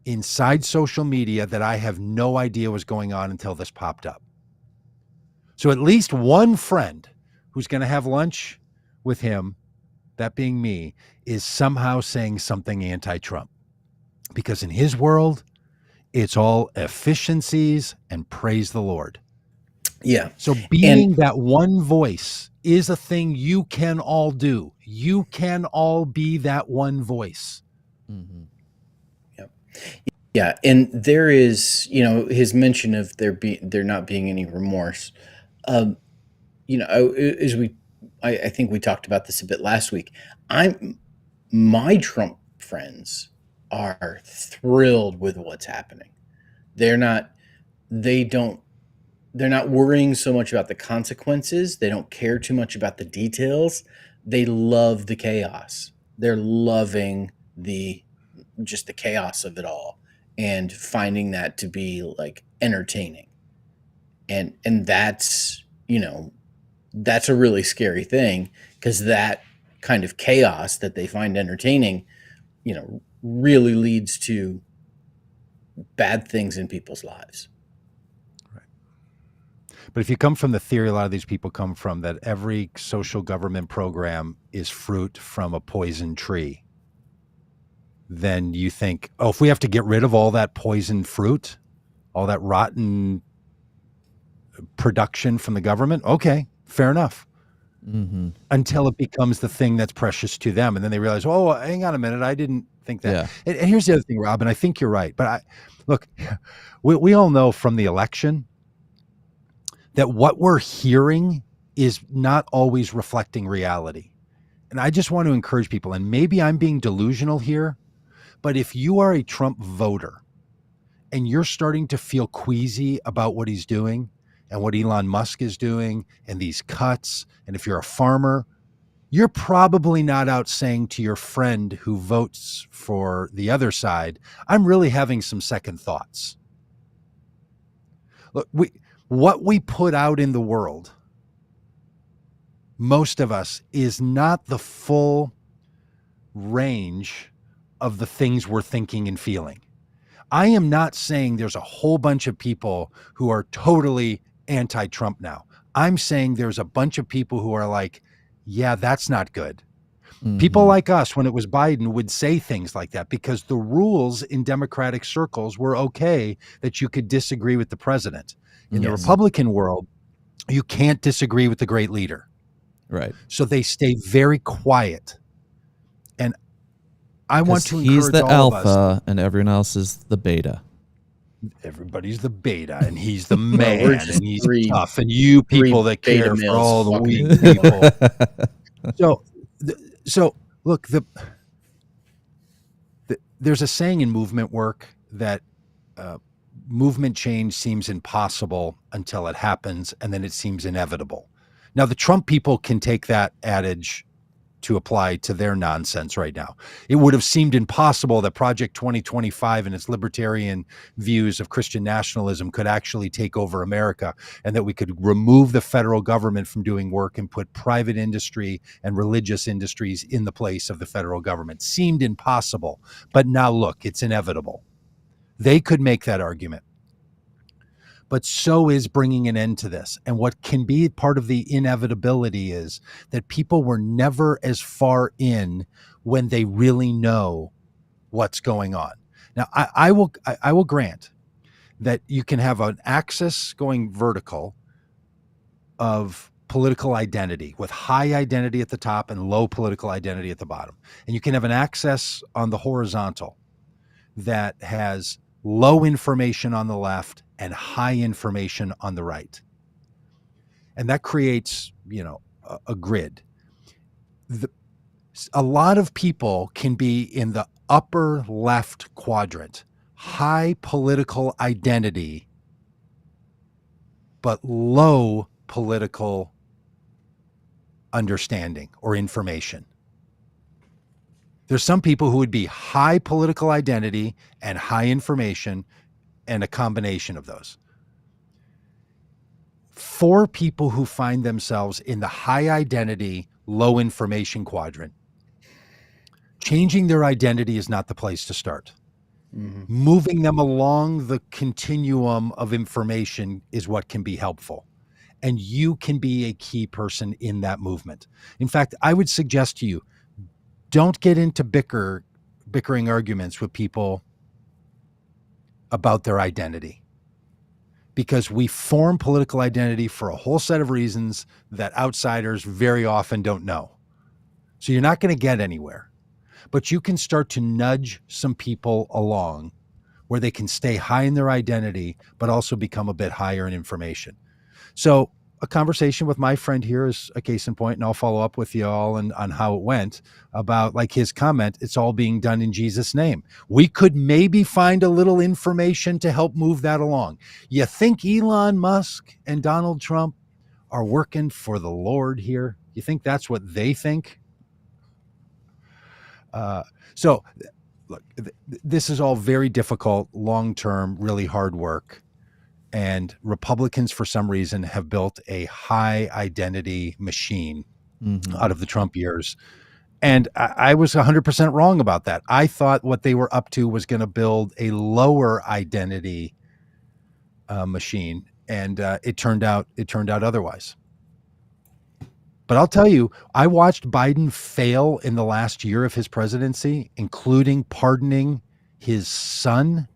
inside social media that I have no idea was going on until this popped up. So at least one friend who's going to have lunch with him, that being me, is somehow saying something anti-Trump. Because in his world, it's all efficiencies and praise the Lord. Yeah. So being that one voice is a thing you can all do. You can all be that one voice. Mm-hmm. Yep. Yeah. And there is, his mention of there not being any remorse. I think we talked about this a bit last week. My Trump friends are thrilled with what's happening. They're not worrying so much about the consequences. They don't care too much about the details. They love the chaos. They're loving just the chaos of it all and finding that to be like entertaining. And that's, that's a really scary thing, because that kind of chaos that they find entertaining, really leads to bad things in people's lives. But if you come from the theory a lot of these people come from, that every social government program is fruit from a poison tree, then you think, oh, if we have to get rid of all that poison fruit, all that rotten production from the government, okay, fair enough. Mm-hmm. Until it becomes the thing that's precious to them. And then they realize, oh, hang on a minute, I didn't think that. Yeah. And here's the other thing, Rob, and I think you're right. But look, we all know from the election that what we're hearing is not always reflecting reality. And I just want to encourage people, and maybe I'm being delusional here, but if you are a Trump voter and you're starting to feel queasy about what he's doing and what Elon Musk is doing and these cuts, and if you're a farmer, you're probably not out saying to your friend who votes for the other side, I'm really having some second thoughts. Look, what we put out in the world, most of us, is not the full range of the things we're thinking and feeling. I am not saying there's a whole bunch of people who are totally anti-Trump now. I'm saying there's a bunch of people who are like, yeah, that's not good. Mm-hmm. People like us, when it was Biden, would say things like that because the rules in Democratic circles were okay that you could disagree with the president. In the Republican world, you can't disagree with the great leader. Right. So they stay very quiet. And I want to encourage he's the all alpha of us, and everyone else is the beta. Everybody's the beta and he's the man and he's tough. And you people that care for all the weak people. So look, there's a saying in movement work that movement change seems impossible until it happens, and then it seems inevitable. Now, the Trump people can take that adage to apply to their nonsense right now. It would have seemed impossible that Project 2025 and its libertarian views of Christian nationalism could actually take over America, and that we could remove the federal government from doing work and put private industry and religious industries in the place of the federal government. Seemed impossible, but now look, it's inevitable. They could make that argument. But so is bringing an end to this. And what can be part of the inevitability is that people were never as far in when they really know what's going on. Now, I will grant that you can have an axis going vertical of political identity with high identity at the top and low political identity at the bottom. And you can have an axis on the horizontal that has low information on the left, and high information on the right. And that creates, a grid. A lot of people can be in the upper left quadrant, high political identity, but low political understanding or information. There's some people who would be high political identity and high information, and a combination of those. For people who find themselves in the high identity, low information quadrant, changing their identity is not the place to start. Mm-hmm. Moving them along the continuum of information is what can be helpful. And you can be a key person in that movement. In fact, I would suggest to you, don't get into bickering arguments with people about their identity, because we form political identity for a whole set of reasons that outsiders very often don't know. So you're not going to get anywhere, but you can start to nudge some people along where they can stay high in their identity, but also become a bit higher in information. So a conversation with my friend here is a case in point, and I'll follow up with you all on how it went about, like, his comment, it's all being done in Jesus' name. We could maybe find a little information to help move that along. You think Elon Musk and Donald Trump are working for the Lord here? You think that's what they think? So look, this is all very difficult, long-term, really hard work. And Republicans, for some reason, have built a high identity machine out of the Trump years. And I was 100% wrong about that. I thought what they were up to was going to build a lower identity machine. And it turned out otherwise. But I'll tell you, I watched Biden fail in the last year of his presidency, including pardoning his son.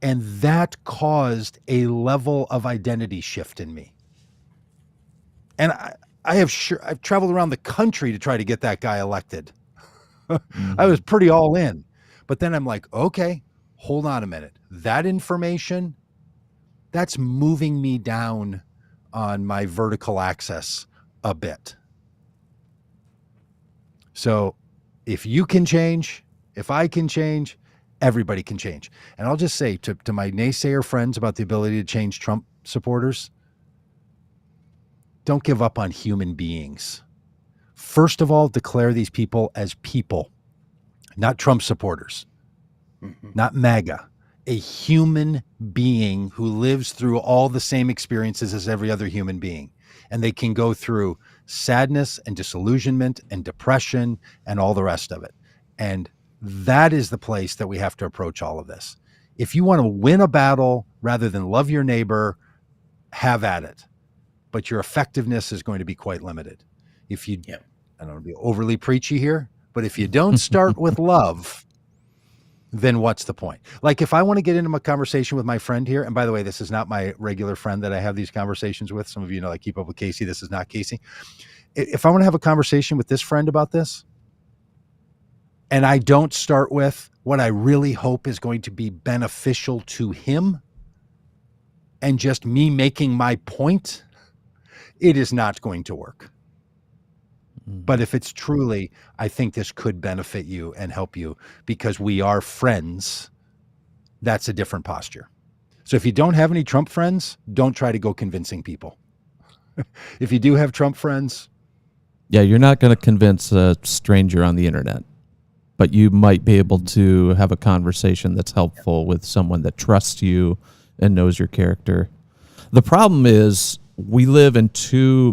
And that caused a level of identity shift in me. And I've traveled around the country to try to get that guy elected. I was pretty all in. But then I'm like, okay, hold on a minute. That information, that's moving me down on my vertical axis a bit. So if you can change, if I can change, everybody can change. And I'll just say to my naysayer friends about the ability to change Trump supporters, don't give up on human beings. First of all, declare these people as people, not Trump supporters, not MAGA, a human being who lives through all the same experiences as every other human being. And they can go through sadness and disillusionment and depression and all the rest of it. And that is the place that we have to approach all of this. If you want to win a battle rather than love your neighbor, have at it. But your effectiveness is going to be quite limited. If you, I don't want to be overly preachy here, but if you don't start with love, then what's the point? Like, if I want to get into a conversation with my friend here, and by the way, this is not my regular friend that I have these conversations with. Some of you know I keep up with Casey. This is not Casey. If I want to have a conversation with this friend about this, and I don't start with what I really hope is going to be beneficial to him and just me making my point, it is not going to work. But if it's truly, I think this could benefit you and help you because we are friends, that's a different posture. So if you don't have any Trump friends, don't try to go convincing people. If you do have Trump friends. Yeah, you're not going to convince a stranger on the internet, but you might be able to have a conversation that's helpful with someone that trusts you and knows your character. The problem is we live in two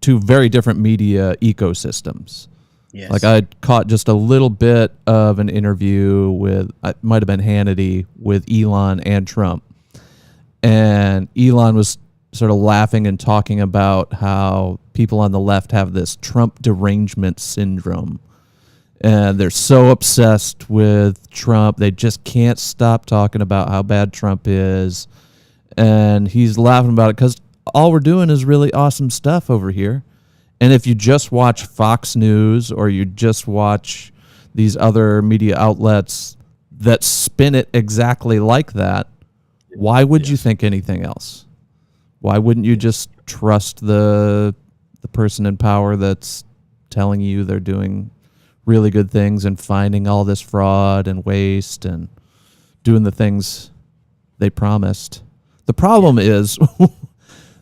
very different media ecosystems. Yes. Like, I caught just a little bit of an interview with, it might have been Hannity, with Elon and Trump. And Elon was sort of laughing and talking about how people on the left have this Trump derangement syndrome. And they're so obsessed with Trump, they just can't stop talking about how bad Trump is. And he's laughing about it because all we're doing is really awesome stuff over here. And if you just watch Fox News or you just watch these other media outlets, that spin it exactly like that, why would you Yes. think anything else? Why wouldn't you just trust the person in power that's telling you they're doing really good things and finding all this fraud and waste and doing the things they promised? The problem is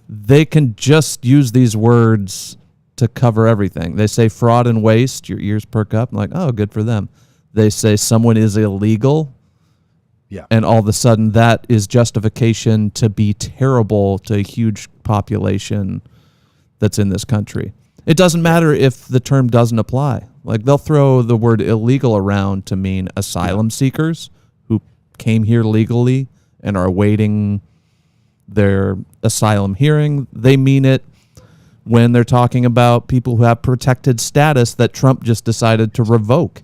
they can just use these words to cover everything. They say fraud and waste, your ears perk up, and like, oh, good for them. They say someone is illegal, Yeah. and all of a sudden that is justification to be terrible to a huge population that's in this country. It doesn't matter if the term doesn't apply. Like, they'll throw the word illegal around to mean asylum seekers who came here legally and are awaiting their asylum hearing. They mean it when they're talking about people who have protected status that Trump just decided to revoke.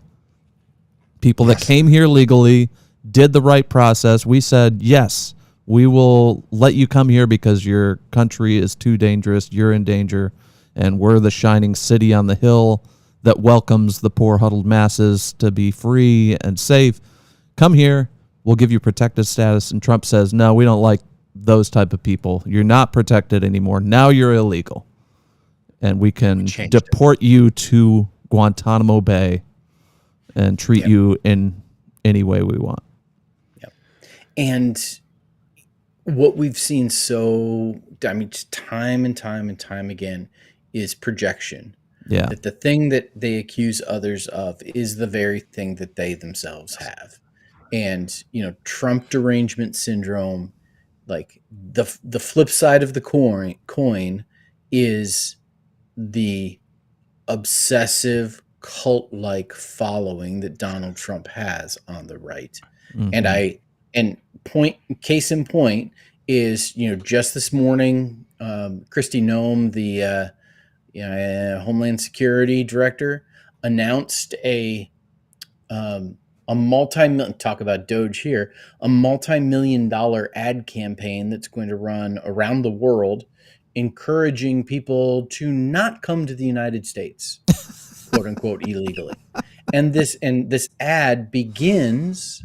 People that came here legally, did the right process. We said, yes, we will let you come here because your country is too dangerous. You're in danger. And we're the shining city on the hill that welcomes the poor huddled masses to be free and safe. Come here. We'll give you protected status. And Trump says, no, we don't like those type of people. You're not protected anymore. Now you're illegal. And we can deport you to Guantanamo Bay and treat you in any way we want. Yep. And what we've seen just time and time and time again is projection. Yeah. That the thing that they accuse others of is the very thing that they themselves have. And, Trump derangement syndrome, like the flip side of the coin is the obsessive cult-like following that Donald Trump has on the right. Mm-hmm. And case in point is, just this morning, Kristi Noem, the Homeland Security Director, announced a talk about Doge here, a multi-million-dollar ad campaign that's going to run around the world, encouraging people to not come to the United States, quote unquote, illegally. And this ad begins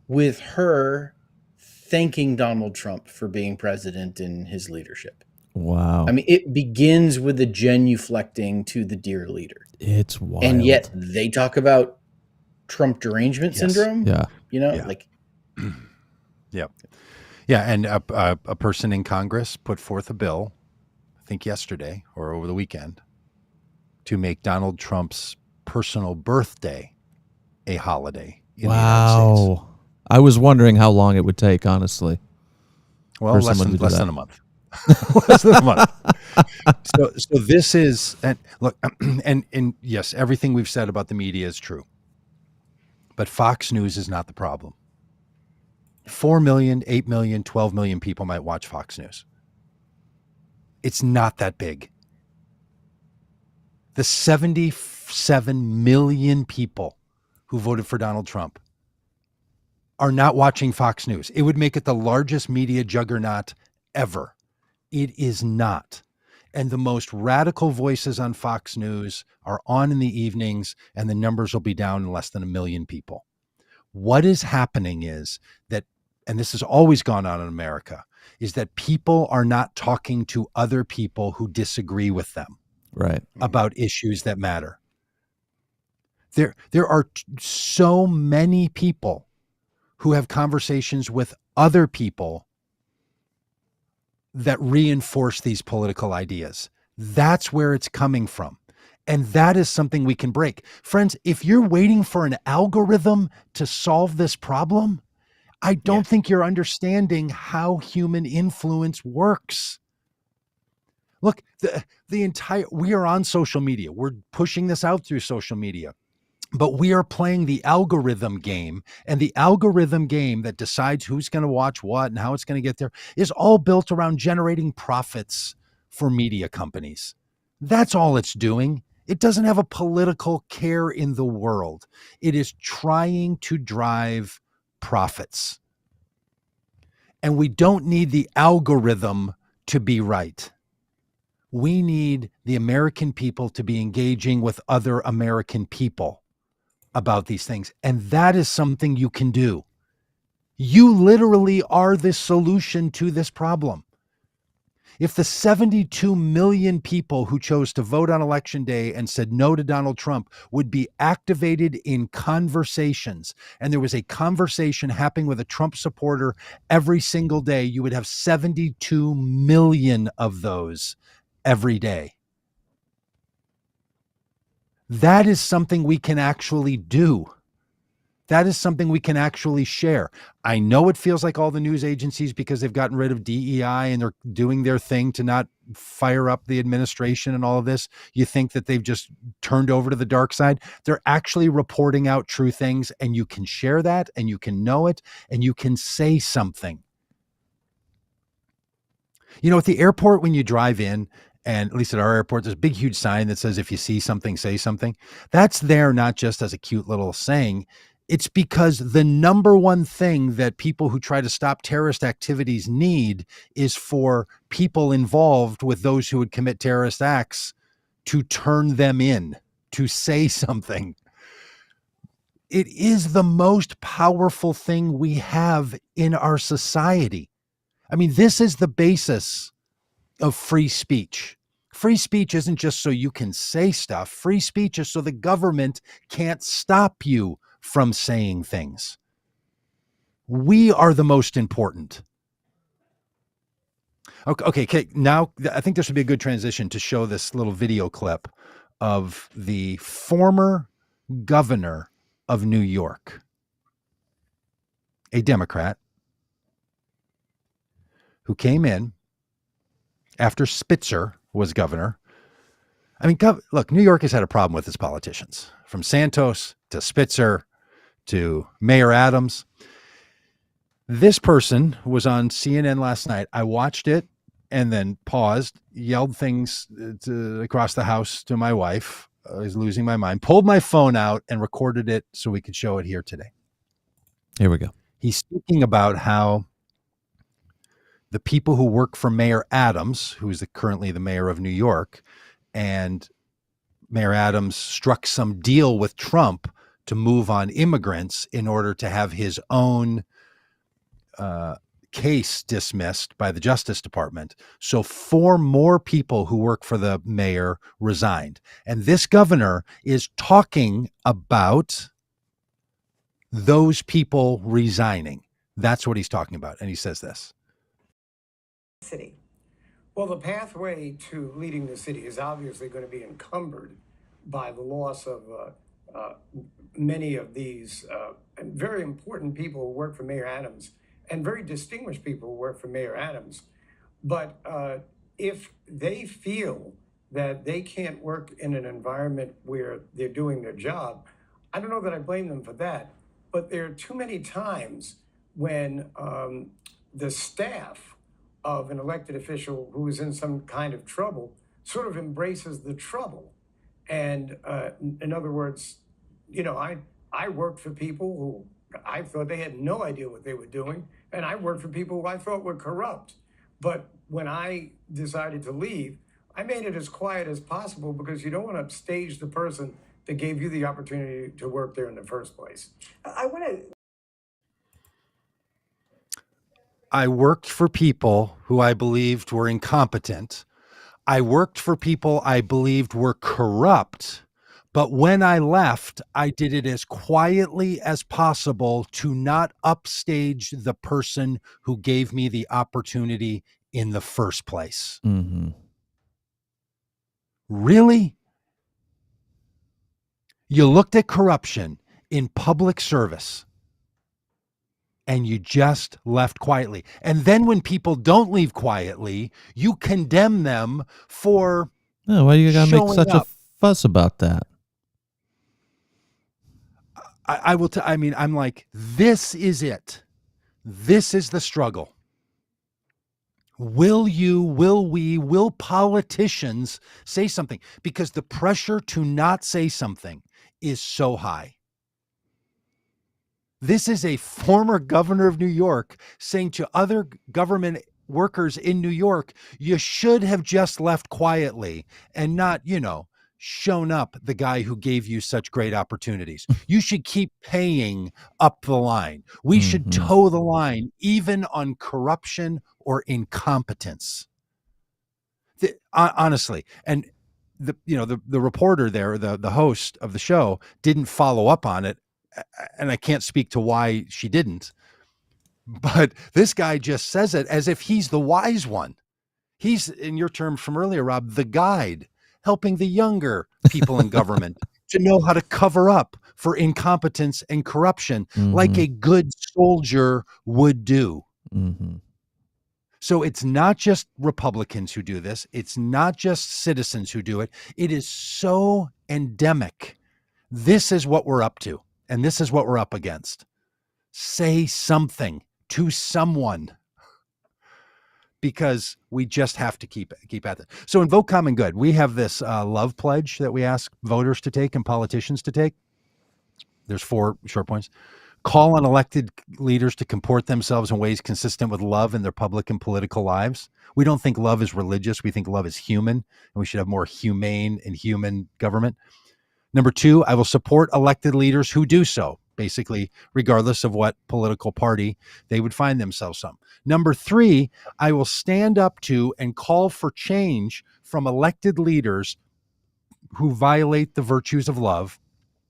with her thanking Donald Trump for being president and his leadership. Wow. I mean, it begins with a genuflecting to the dear leader. It's wild. And yet they talk about Trump derangement syndrome. Yeah. Yeah, and a person in Congress put forth a bill, I think yesterday or over the weekend, to make Donald Trump's personal birthday a holiday in the United States. I was wondering how long it would take, honestly. Well, less than a month. Less than a month. So this is, and look, and yes, everything we've said about the media is true. But Fox News is not the problem. 4 million, 8 million, 12 million people might watch Fox News. It's not that big. The 77 million people who voted for Donald Trump are not watching Fox News. It would make it the largest media juggernaut ever. It is not. And the most radical voices on Fox News are on in the evenings, and the numbers will be down in less than 1 million people. What is happening is that, and this has always gone on in America, is that people are not talking to other people who disagree with them about issues that matter. There are so many people who have conversations with other people that reinforce these political ideas. That's where it's coming from. And that is something we can break. Friends, if you're waiting for an algorithm to solve this problem, I don't think you're understanding how human influence works. Look, we are on social media. We're pushing this out through social media. But we are playing the algorithm game, and the algorithm game that decides who's going to watch what and how it's going to get there is all built around generating profits for media companies. That's all it's doing. It doesn't have a political care in the world. It is trying to drive profits. And we don't need the algorithm to be right. We need the American people to be engaging with other American people. about these things. And that is something you can do. You literally are the solution to this problem. If the 72 million people who chose to vote on election day and said no to Donald Trump would be activated in conversations, and there was a conversation happening with a Trump supporter every single day, you would have 72 million of those every day. That is something we can actually do. That is something we can actually share. I know it feels like all the news agencies, because they've gotten rid of DEI and they're doing their thing to not fire up the administration and all of this, you think that they've just turned over to the dark side. They're actually reporting out true things, and you can share that, and you can know it, and you can say something. At the airport, when you drive in, and at least at our airport, there's a big, huge sign that says, if you see something, say something. That's there not just as a cute little saying. It's because the number one thing that people who try to stop terrorist activities need is for people involved with those who would commit terrorist acts to turn them in, to say something. It is the most powerful thing we have in our society. I mean, this is the basis of free speech. Free speech isn't just so you can say stuff. Free speech is so the government can't stop you from saying things. We are the most important. Okay. Now I think this would be a good transition to show this little video clip of the former governor of New York, a Democrat, who came in after Spitzer was governor. I mean, look, New York has had a problem with its politicians, from Santos to Spitzer to Mayor Adams. This person was on CNN last night. I watched it and then paused, yelled things across the house to my wife. I was losing my mind, pulled my phone out and recorded it so we could show it here today. Here we go. He's speaking about how the people who work for Mayor Adams, who is currently the mayor of New York, and Mayor Adams struck some deal with Trump to move on immigrants in order to have his own case dismissed by the Justice Department. So 4 more people who work for the mayor resigned. And this governor is talking about those people resigning. That's what he's talking about. And he says this. City. Well, the pathway to leading the city is obviously going to be encumbered by the loss of many of these very important people who work for Mayor Adams, and very distinguished people who work for Mayor Adams. But if they feel that they can't work in an environment where they're doing their job, I don't know that I blame them for that. But there are too many times when the staff of an elected official who is in some kind of trouble sort of embraces the trouble. And in other words, I worked for people who I thought they had no idea what they were doing. And I worked for people who I thought were corrupt. But when I decided to leave, I made it as quiet as possible, because you don't want to upstage the person that gave you the opportunity to work there in the first place. I worked for people who I believed were incompetent. I worked for people I believed were corrupt. But when I left, I did it as quietly as possible to not upstage the person who gave me the opportunity in the first place. Mm-hmm. Really? You looked at corruption in public service and you just left quietly. And then when people don't leave quietly, you condemn them for Oh, why you gotta make showing such up. a fuss about that? I will. I'm like, this is it. This is the struggle. Will politicians say something? Because the pressure to not say something is so high. This is a former governor of New York saying to other government workers in New York, you should have just left quietly and not, shown up the guy who gave you such great opportunities. You should keep paying up the line. We should toe the line, even on corruption or incompetence. Honestly, and the reporter there, the host of the show, didn't follow up on it, and I can't speak to why she didn't. But this guy just says it as if he's the wise one. He's, in your term from earlier, Rob, the guide, helping the younger people in government to know how to cover up for incompetence and corruption like a good soldier would do. So it's not just Republicans who do this. It's not just citizens who do it. It is so endemic. This is what we're up to, and this is what we're up against. Say something to someone, because we just have to keep at it. So in Vote Common Good, we have this love pledge that we ask voters to take and politicians to take. There's 4 short points. Call on elected leaders to comport themselves in ways consistent with love in their public and political lives. We don't think love is religious. We think love is human, and we should have more humane and human government. Number 2, I will support elected leaders who do so, basically, regardless of what political party they would find themselves on. Number 3, I will stand up to and call for change from elected leaders who violate the virtues of love.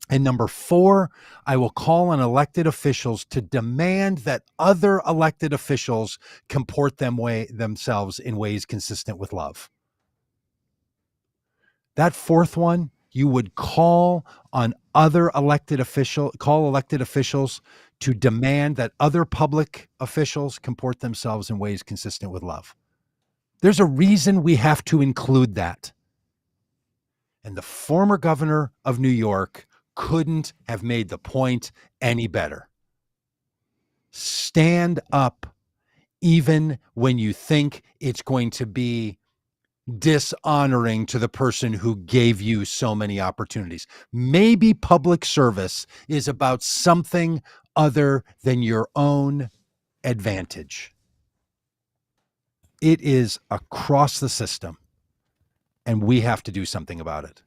And number 4, I will call on elected officials to demand that other elected officials comport themselves in ways consistent with love. That 4th one, you would call elected officials to demand that other public officials comport themselves in ways consistent with love. There's a reason we have to include that. And the former governor of New York couldn't have made the point any better. Stand up even when you think it's going to be dishonoring to the person who gave you so many opportunities. Maybe public service is about something other than your own advantage. It is across the system, and we have to do something about it.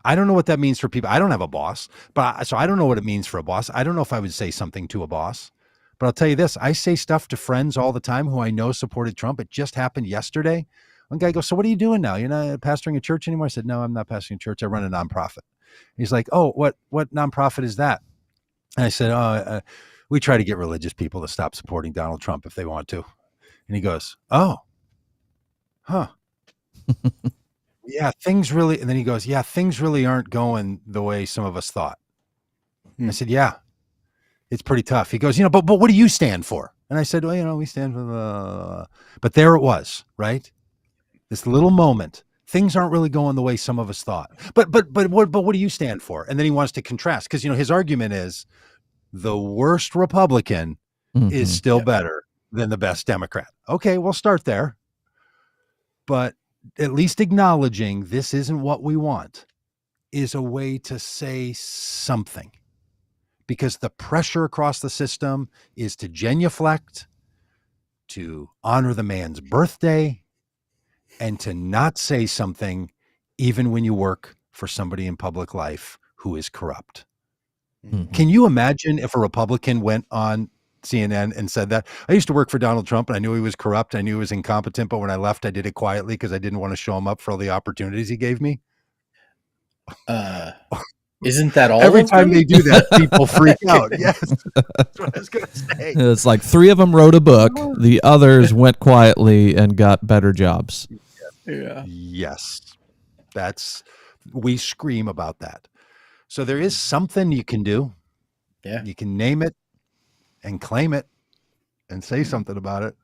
I don't know what that means for people. I don't have a boss, so I don't know what it means for a boss. I don't know if I would say something to a boss. But I'll tell you this, I say stuff to friends all the time who I know supported Trump. It just happened yesterday. One guy goes, so what are you doing now? You're not pastoring a church anymore? I said, no, I'm not pastoring a church. I run a nonprofit. He's like, oh, what nonprofit is that? And I said, we try to get religious people to stop supporting Donald Trump if they want to. And he goes, oh, huh. Yeah, things really, and then he goes, yeah, things really aren't going the way some of us thought. I said, yeah. It's pretty tough. He goes, but what do you stand for? And I said, well, we stand for but there it was, right? This little moment. Things aren't really going the way some of us thought. But what do you stand for? And then he wants to contrast, because his argument is the worst Republican is still better than the best Democrat. Okay, we'll start there. But at least acknowledging this isn't what we want is a way to say something. Because the pressure across the system is to genuflect, to honor the man's birthday, and to not say something even when you work for somebody in public life who is corrupt. Can you imagine if a Republican went on CNN and said that? I used to work for Donald Trump, and I knew he was corrupt. I knew he was incompetent, but when I left, I did it quietly because I didn't want to show him up for all the opportunities he gave me. Isn't that all? Every time they do that, people freak out. Yes, that's what I was going to say. It's like 3 of them wrote a book. The others went quietly and got better jobs. Yeah. Yes, we scream about that. So there is something you can do. Yeah. You can name it and claim it and say something about it.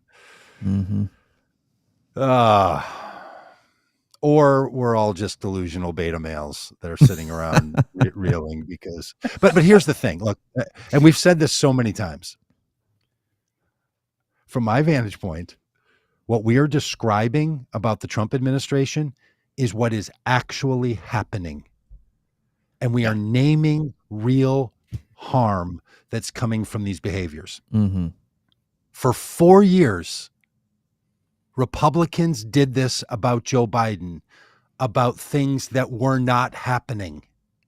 Or we're all just delusional beta males that are sitting around reeling because, but here's the thing, look, and we've said this so many times. From my vantage point, what we are describing about the Trump administration is what is actually happening. And we are naming real harm that's coming from these behaviors. For 4 years, Republicans did this about Joe Biden about things that were not happening,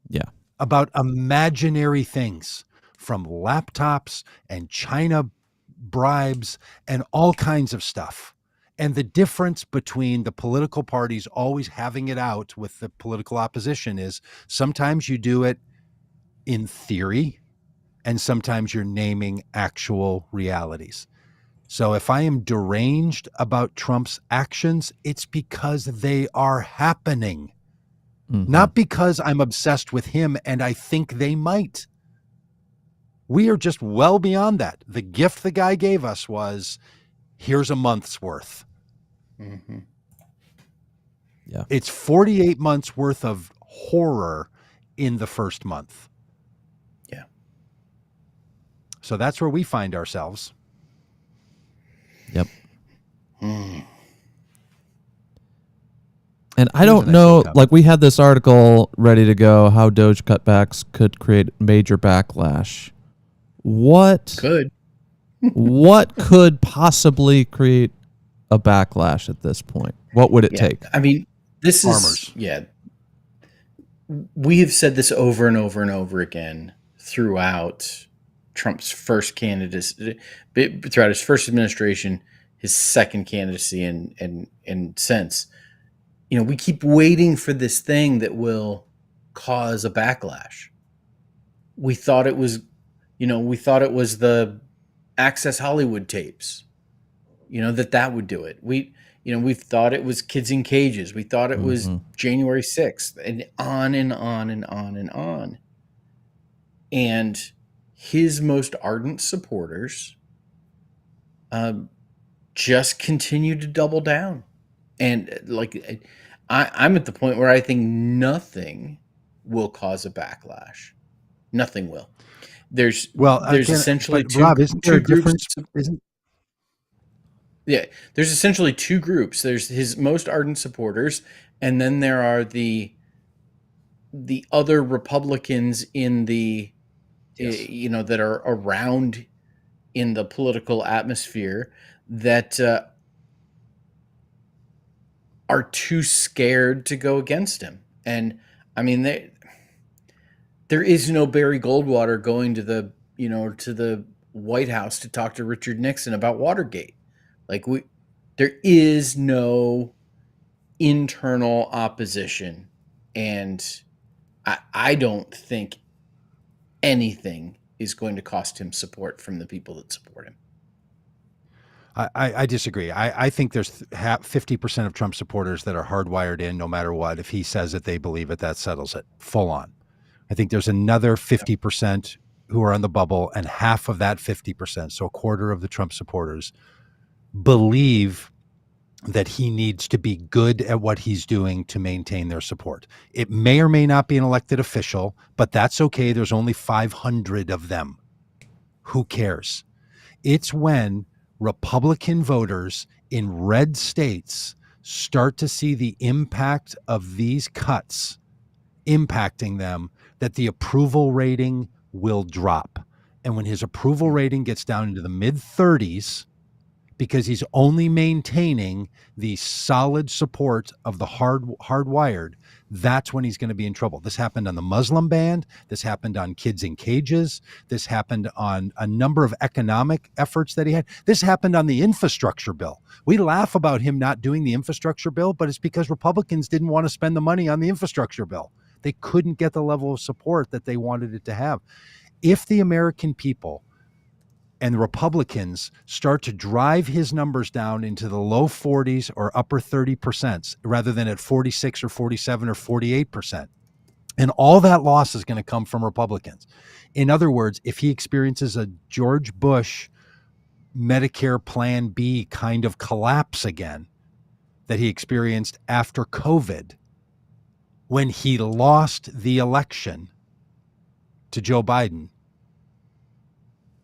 Yeah. about imaginary things, from laptops and China bribes and all kinds of stuff. And the difference between the political parties always having it out with the political opposition is sometimes you do it in theory and sometimes you're naming actual realities. So if I am deranged about Trump's actions, it's because they are happening, not because I'm obsessed with him and I think they might. We are just well beyond that. The gift the guy gave us was, here's a month's worth. Mm-hmm. Yeah. It's 48 months worth of horror in the first month. Yeah. So that's where we find ourselves. Yep. Mm. And I Here's don't a nice know, little comment. like we had this article ready to go, how Doge cutbacks could create major backlash. What could possibly create a backlash at this point? What would it take? I mean, this Farmers. we have said this over and over and over again throughout Trump's first candidacy, throughout his first administration, his second candidacy, and since. You know, we keep waiting for this thing that will cause a backlash. We thought it was the Access Hollywood tapes, that would do it. We've thought it was kids in cages. We thought it was January 6th, and on and on and on and on. And his most ardent supporters just continue to double down. And I'm at the point where I think nothing will cause a backlash. Nothing will. There's essentially Rob, isn't there a groups. difference? There's essentially two groups. There's his most ardent supporters, and then there are the other Republicans in the that are around in the political atmosphere that are too scared to go against him. And I mean, there is no Barry Goldwater going to the White House to talk to Richard Nixon about Watergate. There is no internal opposition, and I don't think anything is going to cost him support from the people that support him. I disagree. I think there's 50% of Trump supporters that are hardwired in no matter what. If he says it, they believe it. That settles it full on. I think there's another 50% who are on the bubble, and half of that 50%, so a quarter of the Trump supporters, believe that he needs to be good at what he's doing to maintain their support. It may or may not be an elected official, but that's okay. There's only 500 of them. Who cares? It's when Republican voters in red states start to see the impact of these cuts impacting them that the approval rating will drop. And when his approval rating gets down into the mid-30s, because he's only maintaining the solid support of the hardwired, that's when he's going to be in trouble. This happened on the Muslim ban. This happened on kids in cages. This happened on a number of economic efforts that he had. This happened on the infrastructure bill. We laugh about him not doing the infrastructure bill, but it's because Republicans didn't want to spend the money on the infrastructure bill. They couldn't get the level of support that they wanted it to have. If the American people and the Republicans start to drive his numbers down into the low 40s or upper 30% rather than at 46 or 47 or 48%. And all that loss is going to come from Republicans. In other words, if he experiences a George Bush Medicare Plan B kind of collapse again that he experienced after COVID, when he lost the election to Joe Biden,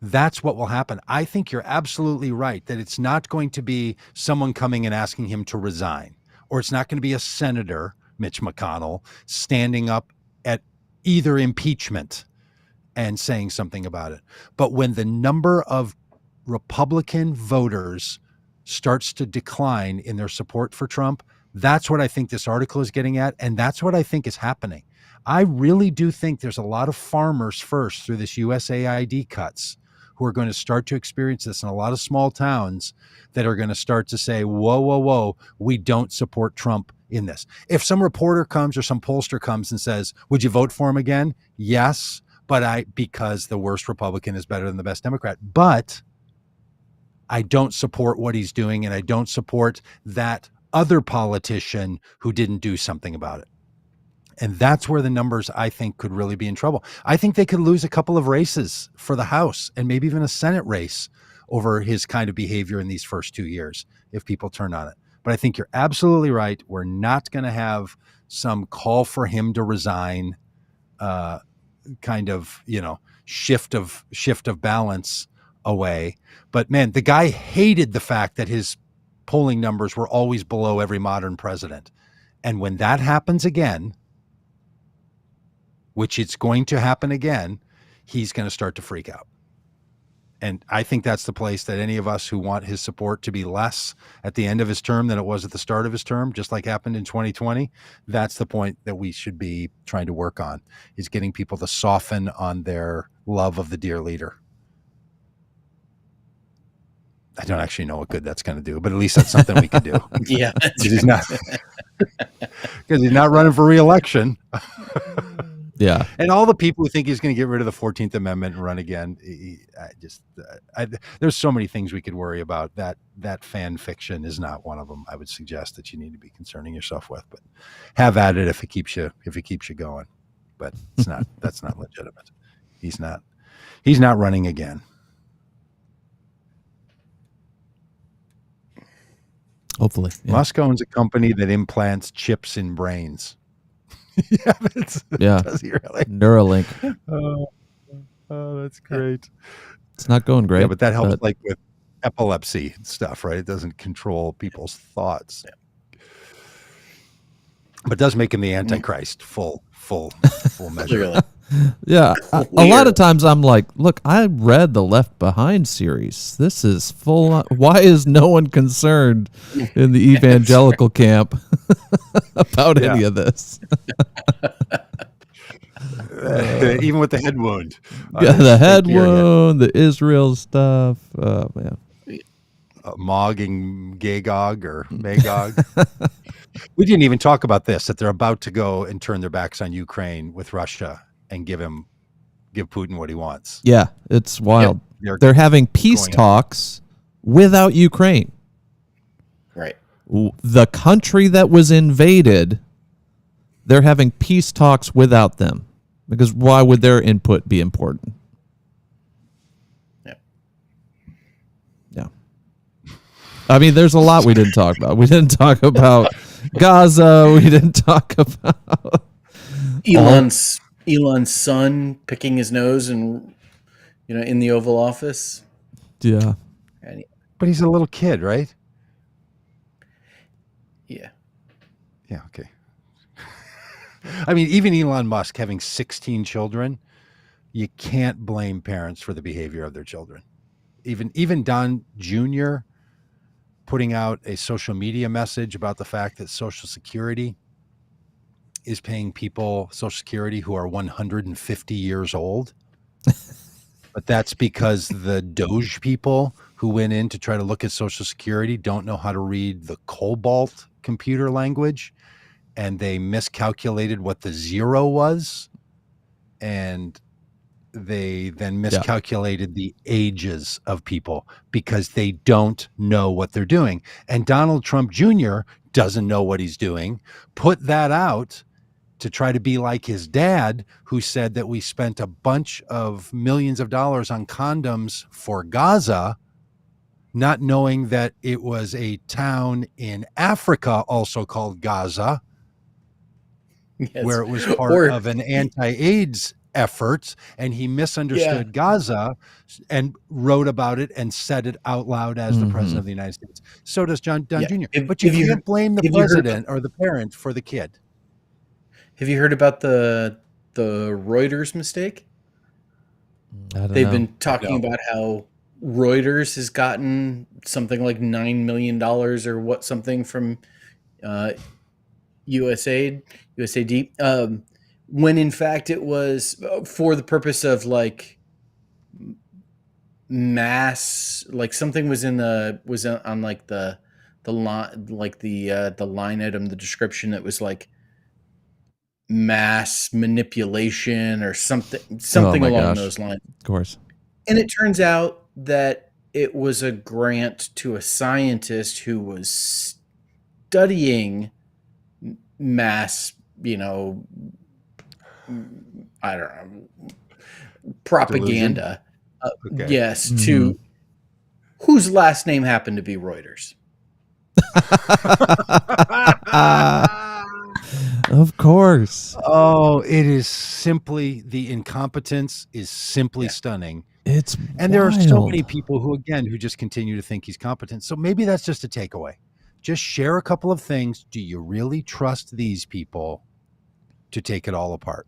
that's what will happen. I think you're absolutely right that it's not going to be someone coming and asking him to resign, or it's not going to be a senator, Mitch McConnell, standing up at either impeachment and saying something about it. But when the number of Republican voters starts to decline in their support for Trump, That's what I think this article is getting at, and that's what I think is happening. I really do think there's a lot of farmers first through this USAID cuts who are going to start to experience this in a lot of small towns that are going to start to say, whoa, whoa, whoa, we don't support Trump in this. If some reporter comes or some pollster comes and says, would you vote for him again? Yes, because the worst Republican is better than the best Democrat. But I don't support what he's doing, and I don't support that other politician who didn't do something about it. And that's where the numbers, I think, could really be in trouble. I think they could lose a couple of races for the House and maybe even a Senate race over his kind of behavior in these first 2 years if people turn on it. But I think you're absolutely right. We're not going to have some call for him to resign kind of, shift of balance away. But man, the guy hated the fact that his polling numbers were always below every modern president. And when that happens again, which it's going to happen again, he's going to start to freak out. And I think that's the place that any of us who want his support to be less at the end of his term than it was at the start of his term, just like happened in 2020, that's the point that we should be trying to work on, is getting people to soften on their love of the dear leader. I don't actually know what good that's going to do, but at least that's something we can do. Yeah. Because he's not running for re-election. Yeah. And all the people who think he's going to get rid of the 14th Amendment and run again, there's so many things we could worry about. That fan fiction is not one of them. I would suggest that you need to be concerning yourself with, but have at it if it keeps you going. But it's not. That's not legitimate. He's not running again. Hopefully. Yeah. Musk owns a company that implants chips in brains. Yeah. Does he really? Neuralink. Oh, that's great. It's not going great. Yeah, but that helps like with epilepsy and stuff, right? It doesn't control people's thoughts. Yeah. But it does make him the Antichrist, full measure. Yeah. A lot of times I'm like, look, I read the Left Behind series. This is full on. Why is no one concerned in the evangelical camp about any of this? Even with the head wound. Yeah, the head wound, the Israel stuff. Oh, man. Mog and Gagog or Magog. We didn't even talk about this, that they're about to go and turn their backs on Ukraine with Russia and give Putin what he wants. Yeah, it's wild. Yep. They're having peace talks without Ukraine. Right. The country that was invaded, they're having peace talks without them. Because why would their input be important? Yeah. I mean, there's a lot we didn't talk about. We didn't talk about Gaza. We didn't talk about Elon's son picking his nose and in the Oval Office. Yeah. But he's a little kid, right? Yeah. Yeah, okay. I mean, even Elon Musk having 16 children, you can't blame parents for the behavior of their children. Even Don Jr. putting out a social media message about the fact that Social Security is paying people Social Security who are 150 years old. But that's because the Doge people who went in to try to look at Social Security don't know how to read the COBOL computer language, and they miscalculated what the zero was, and they then miscalculated the ages of people because they don't know what they're doing. And Donald Trump Jr. doesn't know what he's doing. Put that out to try to be like his dad, who said that we spent a bunch of millions of dollars on condoms for Gaza, not knowing that it was a town in Africa also called Gaza, where it was part of an anti-AIDS effort, and he misunderstood Gaza and wrote about it and said it out loud as the president of the United States. So does Don Jr. But you can't blame the president or the parent for the kid. Have you heard about the Reuters mistake? They've been talking about how Reuters has gotten something like $9 million or something from USAID, when in fact it was for the purpose of like mass, like something was on like the line, like the line item, the description that was like mass manipulation or something my along gosh. those lines. Of course. And it turns out that it was a grant to a scientist who was studying mass, I don't know, propaganda. Okay. Yes, to whose last name happened to be Reuters. Of course. Oh, it is simply, the incompetence is simply stunning. It's And there are so wild. many people who just continue to think he's competent. So maybe that's just a takeaway. Just share a couple of things. Do you really trust these people to take it all apart?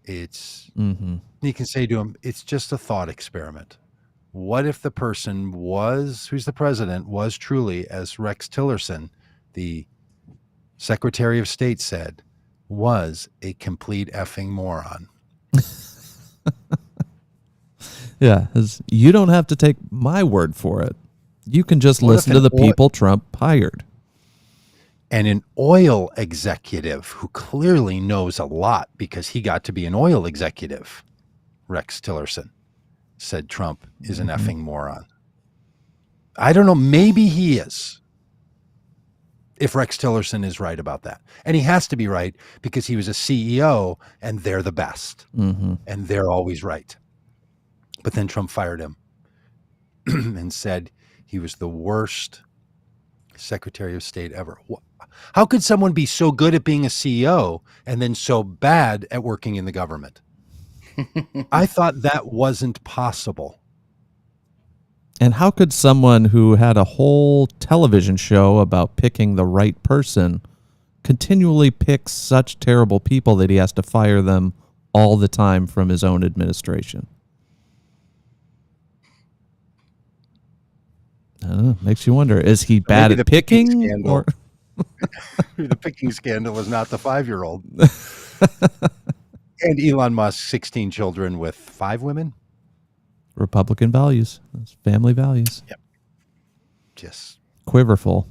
It's, you can say to him, it's just a thought experiment. What if the person who's the president, was truly, as Rex Tillerson, the Secretary of State, said, was a complete effing moron? Yeah, you don't have to take my word for it. You can just What if listen to the people Trump hired. And an oil executive who clearly knows a lot because he got to be an oil executive, Rex Tillerson, said Trump is an effing moron. I don't know. Maybe he is, if Rex Tillerson is right about that. And he has to be right because he was a CEO and they're the best. And they're always right. But then Trump fired him and said he was the worst Secretary of State ever. How could someone be so good at being a CEO and then so bad at working in the government? I thought that wasn't possible. And how could someone who had a whole television show about picking the right person continually pick such terrible people that he has to fire them all the time from his own administration? I don't know. Makes you wonder, is he bad at picking? Or The picking scandal is not the 5-year-old. And Elon Musk, 16 children with 5 women. Republican values, those family values. Yep. Just quiverful.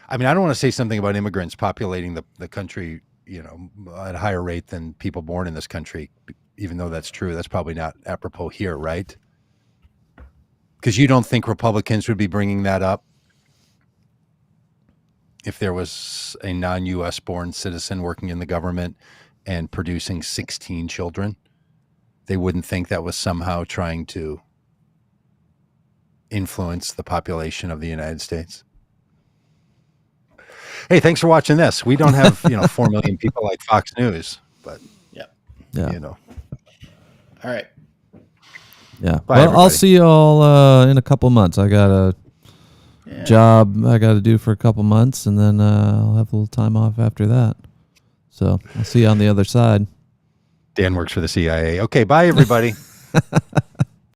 I mean, I don't want to say something about immigrants populating the country, at a higher rate than people born in this country, even though that's true. That's probably not apropos here, right? Because you don't think Republicans would be bringing that up if there was a non-U.S. born citizen working in the government and producing 16 children. They wouldn't think that was somehow trying to influence the population of the United States. Hey, thanks for watching this. We don't have, 4 million people like Fox News, but Yeah. All right. Yeah. Bye, Well, I'll everybody. see you all in a couple months. I got a job I got to do for a couple months, and then I'll have a little time off after that. So I'll see you on the other side. Dan works for the CIA. Okay, bye, everybody.